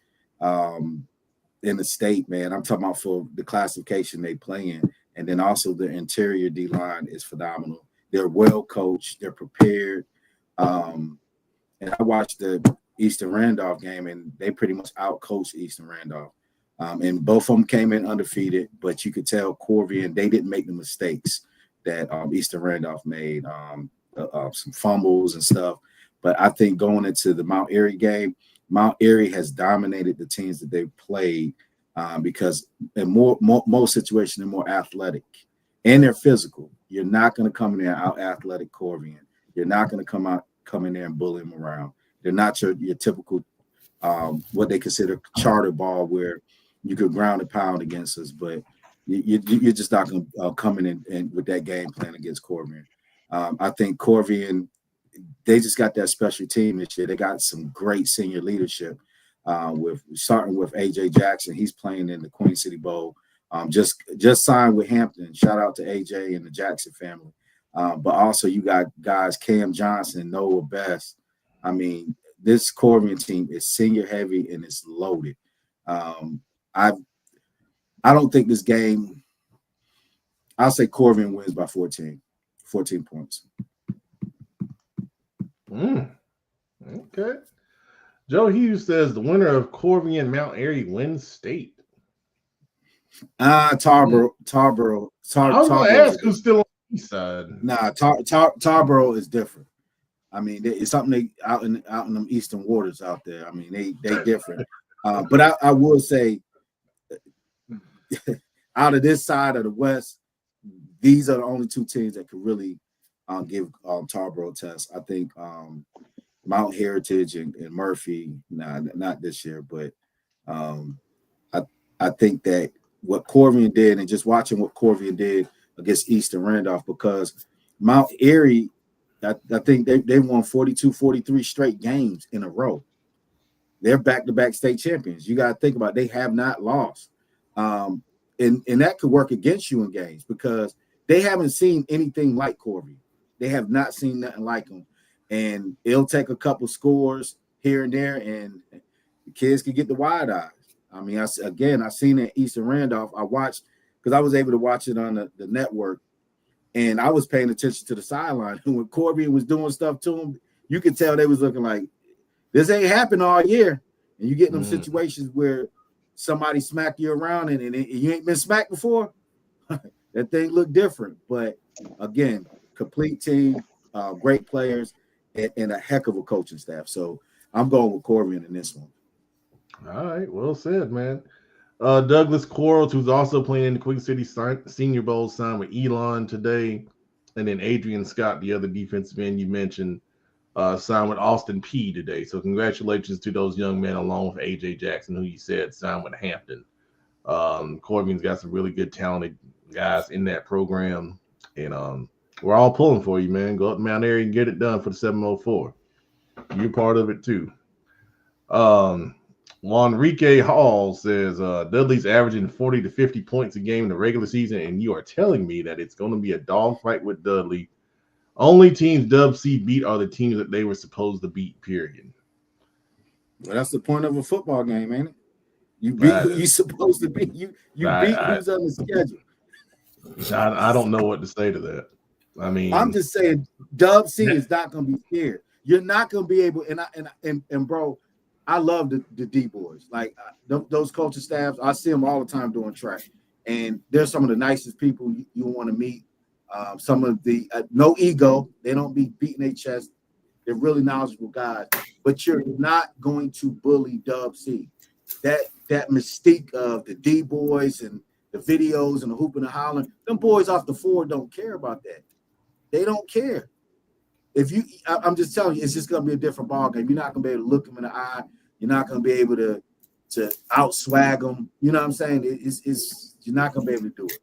in the state, man. I'm talking about for the classification they play in. And then also the interior D-line is phenomenal. They're well coached. They're prepared. And I watched the Eastern Randolph game, and they pretty much out-coached Eastern Randolph. And both of them came in undefeated, but you could tell Corvian, they didn't make the mistakes that Eastern Randolph made, some fumbles and stuff. But I think going into the Mount Airy game, Mount Airy has dominated the teams that they've played because in most situations they're more athletic and they're physical. You're not going to come in there out athletic Corvian. You're not going to come in there and bully them around. They're not your typical what they consider charter ball where you could ground and pound against us, but you're just not going to come in and with that game plan against Corvian. I think Corvian, they just got that special team this year. They got some great senior leadership starting with AJ Jackson. He's playing in the Queen City Bowl. Just signed with Hampton. Shout out to AJ and the Jackson family. But also you got guys Cam Johnson and Noah Best. I mean, this Corvian team is senior heavy and it's loaded. I don't think this game. I'll say Corvian wins by 14 points. Okay. Joe Hughes says the winner of Corvian Mount Airy wins state. Tarboro. I was going to ask who's still on the east side. Nah, Tarboro is different. I mean, it's something they out in them eastern waters out there. I mean, they different. But I will say, out of this side of the West, these are the only two teams that could really give Tarboro a test. I think Mount Heritage and Murphy, not this year, but I think that what Corvian did and just watching what Corvian did against Eastern Randolph, because Mount Airy, I think they won 42, 43 straight games in a row. They're back-to-back state champions. You got to think about it. They have not lost. And that could work against you in games because they haven't seen anything like Corvian. They have not seen nothing like them. And it'll take a couple scores here and there, and the kids can get the wide eyes. I mean, I seen it at Eastern Randolph. I watched because I was able to watch it on the network, and I was paying attention to the sideline. And when Corvian was doing stuff to them, you could tell they was looking like, this ain't happened all year. And you get in them situations where somebody smack you around and you ain't been smacked before. That thing looked different. But, again, complete team, great players, and a heck of a coaching staff. So I'm going with Corvian in this one. All right. Well said, man. Douglas Quarles, who's also playing in the Queen City Senior Bowl, signed with Elon today. And then Adrian Scott, the other defensive end you mentioned, signed with Austin P today. So congratulations to those young men, along with AJ Jackson, who you said signed with Hampton. Corvian's got some really good, talented guys in that program. And we're all pulling for you, man. Go up to Mount Airy and get it done for the 704. You're part of it, too. Juanrique Hall says Dudley's averaging 40 to 50 points a game in the regular season, and you are telling me that it's going to be a dogfight with Dudley. Only teams Dub C beat are the teams that they were supposed to beat, period. Well, that's the point of a football game, ain't it? You beat who you supposed to beat. You beat who's on the schedule. I don't know what to say to that. I mean, I'm just saying, Dub C is not going to be scared. You're not going to be able. And bro, I love the D boys. Like those coaching staffs, I see them all the time doing track, and they're some of the nicest people you want to meet. Some of the no ego. They don't be beating their chest. They're really knowledgeable guys. But you're not going to bully Dub C. That mystique of the D boys and the videos and the hooping and hollering, them boys off the floor don't care about that. They don't care. I'm just telling you, it's just going to be a different ball game. You're not going to be able to look them in the eye. You're not going to be able to outswag them. You know what I'm saying? You're not going to be able to do it.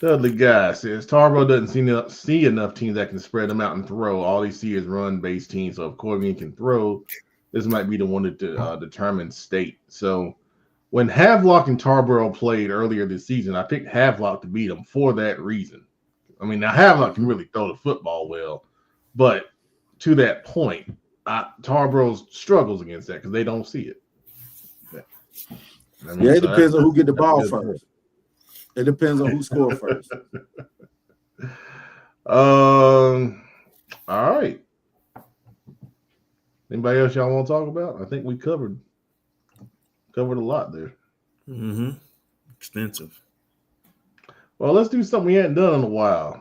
Dudley Guy says Tarboro doesn't see enough teams that can spread them out and throw. All he sees is run-based teams. So if Corvian can throw, this might be the one to determine state. So when Havelock and Tarboro played earlier this season, I picked Havelock to beat them for that reason. I mean, now Havelock can really throw the football well, but to that point, Tarboro struggles against that because they don't see it. I mean, it depends on who get the ball first. It depends on who scored first. All right. Anybody else y'all want to talk about? I think we covered a lot there. Mm-hmm. Extensive. Well, let's do something we hadn't done in a while.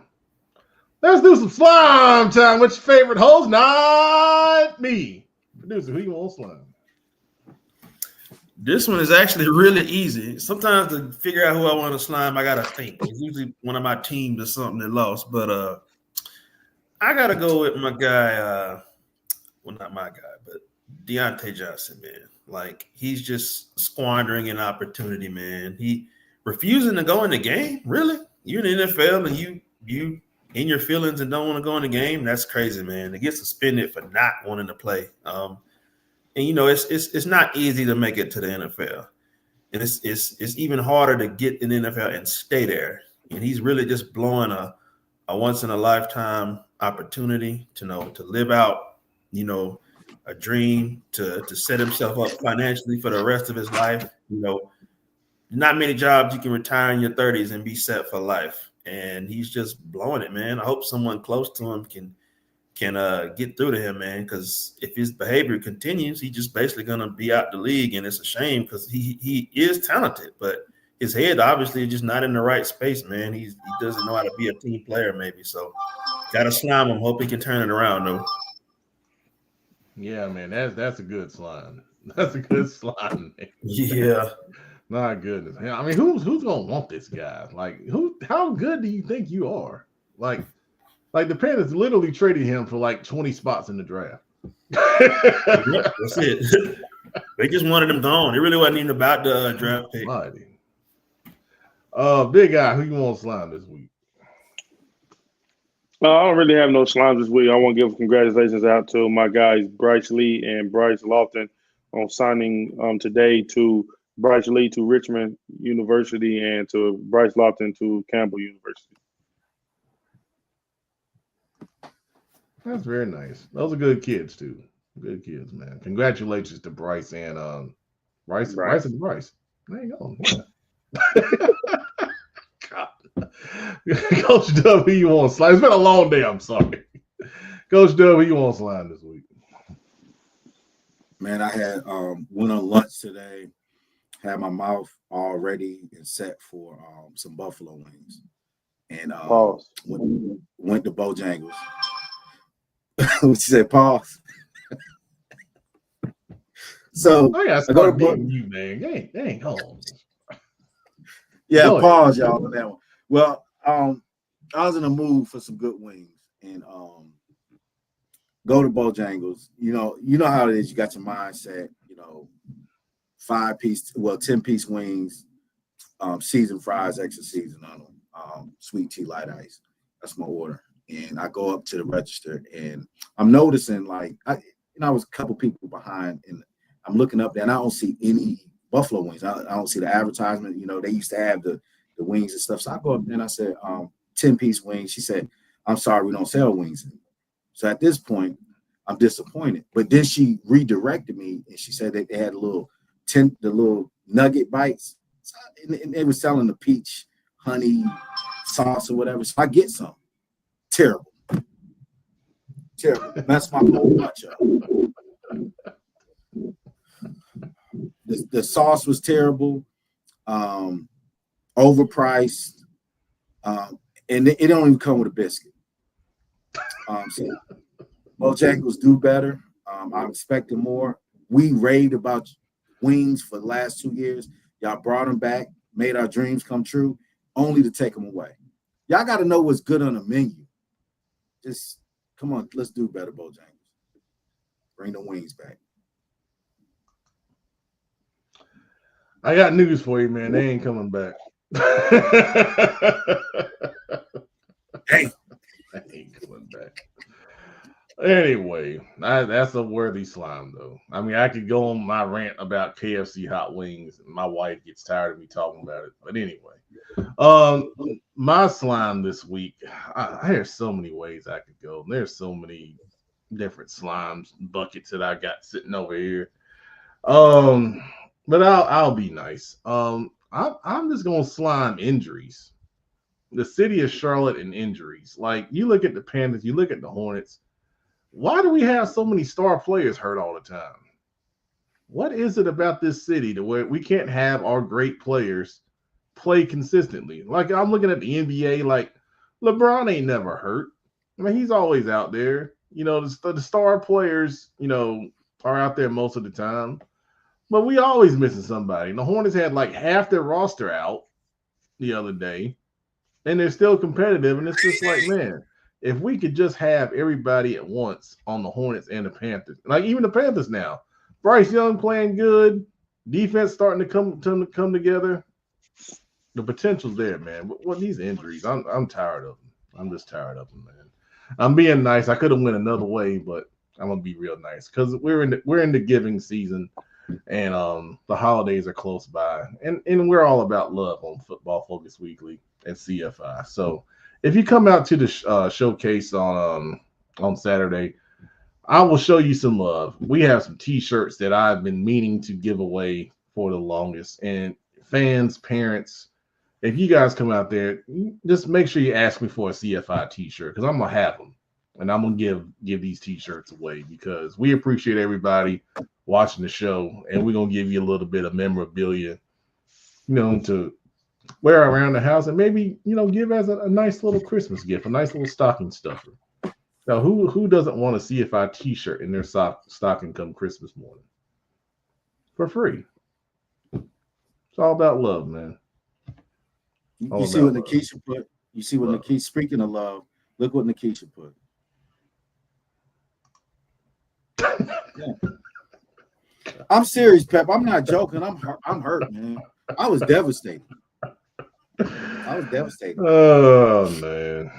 Let's do some slime time. What's your favorite host? Not me. Producer, who you want slime? This one is actually really easy. Sometimes to figure out who I want to slime, I gotta think. It's usually one of my teams or something that lost, but I gotta go with my guy. Well, not my guy, but Deontay Johnson, man. Like he's just squandering an opportunity, man. He refusing to go in the game. Really, you're in the NFL and you in your feelings and don't want to go in the game. That's crazy, man. To get suspended for not wanting to play. And you know, it's not easy to make it to the NFL, and it's even harder to get in the NFL and stay there. And he's really just blowing a once in a lifetime opportunity to live out, a dream, to set himself up financially for the rest of his life. Not many jobs you can retire in your 30s and be set for life, and he's just blowing it, man. I hope someone close to him can get through to him, man, because if his behavior continues, he's just basically going to be out the league, and it's a shame because he is talented, but his head obviously is just not in the right space, man. He doesn't know how to be a team player, maybe. So got to slime him. Hope he can turn it around, though. Yeah, man, that's a good slime. That's a good slime, man. Yeah. My goodness. I mean, who's going to want this guy? Like, how good do you think you are? Like the Panthers literally traded him for like 20 spots in the draft. Yep, that's it. They just wanted him gone. It really wasn't even about the draft pick. Big guy, who you want to slime this week? I don't really have no slimes this week. I want to give congratulations out to my guys Bryce Lee and Bryce Lofton on signing today to Bryce Lee to Richmond University and to Bryce Lofton to Campbell University. That's very nice. Those are good kids too. Good kids, man. Congratulations to Bryce and Bryce and Bryce. There you go. Coach W, who you want to slide? It's been a long day. I'm sorry. Coach W, who you want to slide this week? Man, I had went on lunch today. Had my mouth all ready and set for some buffalo wings, and went to Bojangles. What you said? Pause. So I gotta start beating you, man. Dang, home. Yeah, pause, y'all, on that one. Well, I was in a mood for some good wings, and go to Bojangles. You know how it is. You got your mindset. 5-piece, 10-piece wings, seasoned fries, extra season on them, sweet tea, light ice. That's my order. And I go up to the register, and I'm noticing I was a couple people behind, and I'm looking up there, and I don't see any buffalo wings. I don't see the advertisement. They used to have the wings and stuff. So I go up there and I said, 10-piece wings. She said, "I'm sorry, we don't sell wings anymore." So at this point, I'm disappointed. But then she redirected me, and she said that they had the little nugget bites, and they were selling the peach honey sauce or whatever. So I get some. Terrible. That's my whole bunch up. The sauce was terrible, overpriced, and it don't even come with a biscuit. So Bojangles do better. I'm expecting more. We raved about wings for the last 2 years. Y'all brought them back, made our dreams come true, only to take them away. Y'all got to know what's good on the menu. Just come on, let's do better, Bojangles. Bring the wings back. I got news for you, man. They ain't coming back. Hey, they ain't coming back. Anyway, that's a worthy slime, though. I mean, I could go on my rant about KFC hot wings, and my wife gets tired of me talking about it. But anyway, my slime this week, there's so many ways I could go. There's so many different slimes buckets that I got sitting over here. But I'll be nice. I'm just gonna slime injuries. The city of Charlotte and injuries. Like, you look at the Panthers, you look at the Hornets. Why do we have so many star players hurt all the time? What is it about this city to where we can't have our great players play consistently? Like, I'm looking at the NBA, like, LeBron ain't never hurt. I mean, he's always out there. You know, the star players, you know, are out there most of the time. But we always missing somebody. And the Hornets had like half their roster out the other day, and they're still competitive. And it's just like, man, if we could just have everybody at once on the Hornets and the Panthers, like even the Panthers now, Bryce Young playing good, defense starting to come together. The potential's there, man. What these injuries? I'm tired of them. I'm just tired of them, man. I'm being nice. I could have went another way, but I'm gonna be real nice because we're in the giving season, and the holidays are close by, and we're all about love on Football Focus Weekly and CFI. So if you come out to the showcase on Saturday, I will show you some love. We have some T-shirts that I've been meaning to give away for the longest, and fans, parents, if you guys come out there, just make sure you ask me for a CFI T-shirt because I'm gonna have them, and I'm gonna give these T-shirts away because we appreciate everybody watching the show, and we're gonna give you a little bit of memorabilia, you know, to wear around the house, and maybe, you know, give as a nice little Christmas gift, a nice little stocking stuffer. Now, who doesn't want a CFI T-shirt in their stocking come Christmas morning for free? It's all about love, man. You see what Nikisha put? You see what Nikisha, speaking of love, look what Nikisha put. Yeah. I'm serious, Pep. I'm not joking. I'm hurt, man. I was devastated. Oh, man.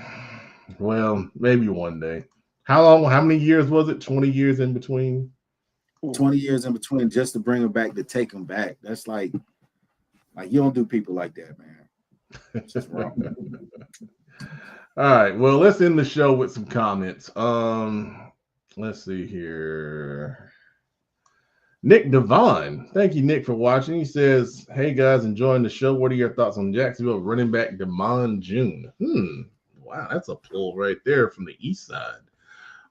Well, maybe one day. How many years was it? 20 years in between? 20 years in between just to bring them back, to take them back. That's like you don't do people like that, man. It's just wrong. All right. Well, let's end the show with some comments. Let's see here. Nick Devine. Thank you, Nick, for watching. He says, hey, guys, enjoying the show. What are your thoughts on Jacksonville running back Damon June? Wow, that's a pull right there from the east side.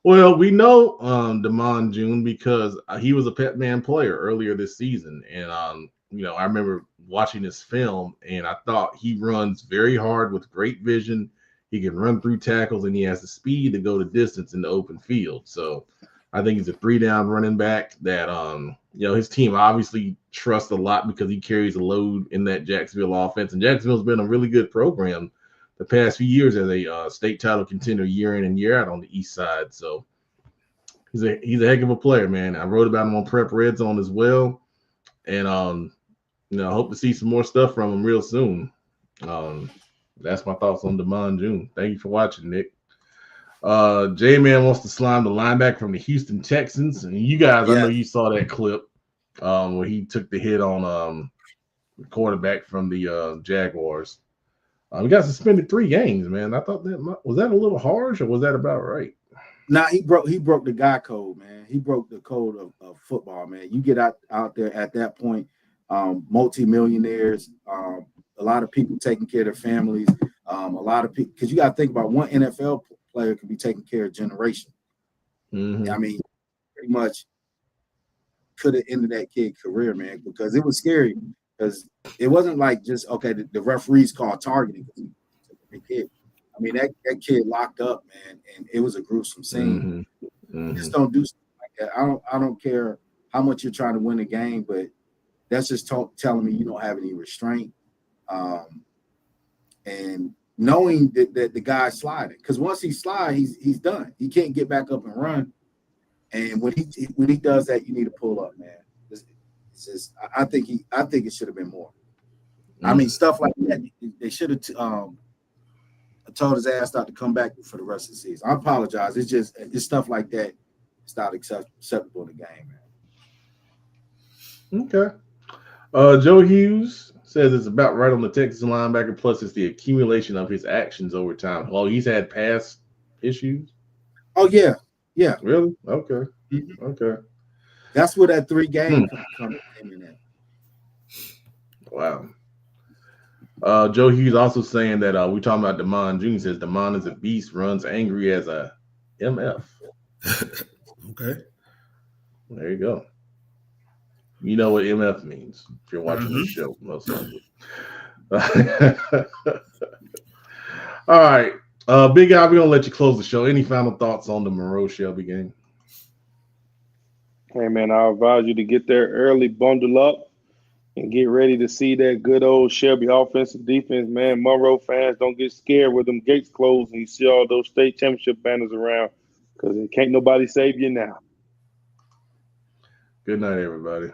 Well, we know Damon June because he was a Pet Man player earlier this season. And, you know, I remember watching this film, and I thought he runs very hard with great vision. He can run through tackles, and he has the speed to go the distance in the open field. So I think he's a 3-down running back that, you know, his team obviously trusts a lot because he carries a load in that Jacksonville offense. And Jacksonville's been a really good program the past few years as a state title contender year in and year out on the east side. So he's a heck of a player, man. I wrote about him on Prep Red Zone as well. And, you know, I hope to see some more stuff from him real soon. That's my thoughts on Damon June. Thank you for watching, Nick. J-Man wants to slime the linebacker from the Houston Texans. And you guys, I know you saw that clip where he took the hit on the quarterback from the Jaguars. He got suspended 3 games, man. I thought was that a little harsh, or was that about right? Nah, he broke the guy code, man. He broke the code of football, man. You get out there at that point, multi-millionaires, a lot of people taking care of their families, a lot of people, because you got to think about one NFL player can be taking care of a generation. Mm-hmm. I mean, pretty much could have ended that kid's career, man, because it was scary. Because it wasn't like just, okay, the referees called targeting because he took the kid. I mean, that kid locked up, man, and it was a gruesome scene. Mm-hmm. Just don't do something like that. I don't care how much you're trying to win a game, but that's just telling me you don't have any restraint. And knowing that the guy's sliding, because once he slides, he's done. He can't get back up and run. And when he does that, you need to pull up, man. It's just, I think it should have been more. I mean, stuff like that. They should have told his ass not to come back for the rest of the season. I apologize. It's stuff like that. It's not acceptable in the game, man. Okay. Joe Hughes says it's about right on the Texas linebacker. Plus, it's the accumulation of his actions over time. Oh, he's had past issues. Oh yeah. Yeah. Really? Okay. Mm-hmm. Okay. That's where that 3 game came in at. Wow. Joe Hughes also saying that we're talking about Damon Jr. says Damon is a beast, runs angry as a MF. Okay. There you go. You know what MF means if you're watching this show, most likely. All right. Big Al, we're going to let you close the show. Any final thoughts on the Monroe Shelby game? Hey, man, I advise you to get there early, bundle up, and get ready to see that good old Shelby offensive defense, man. Monroe fans, don't get scared with them gates closed and you see all those state championship banners around, because can't nobody save you now. Good night, everybody.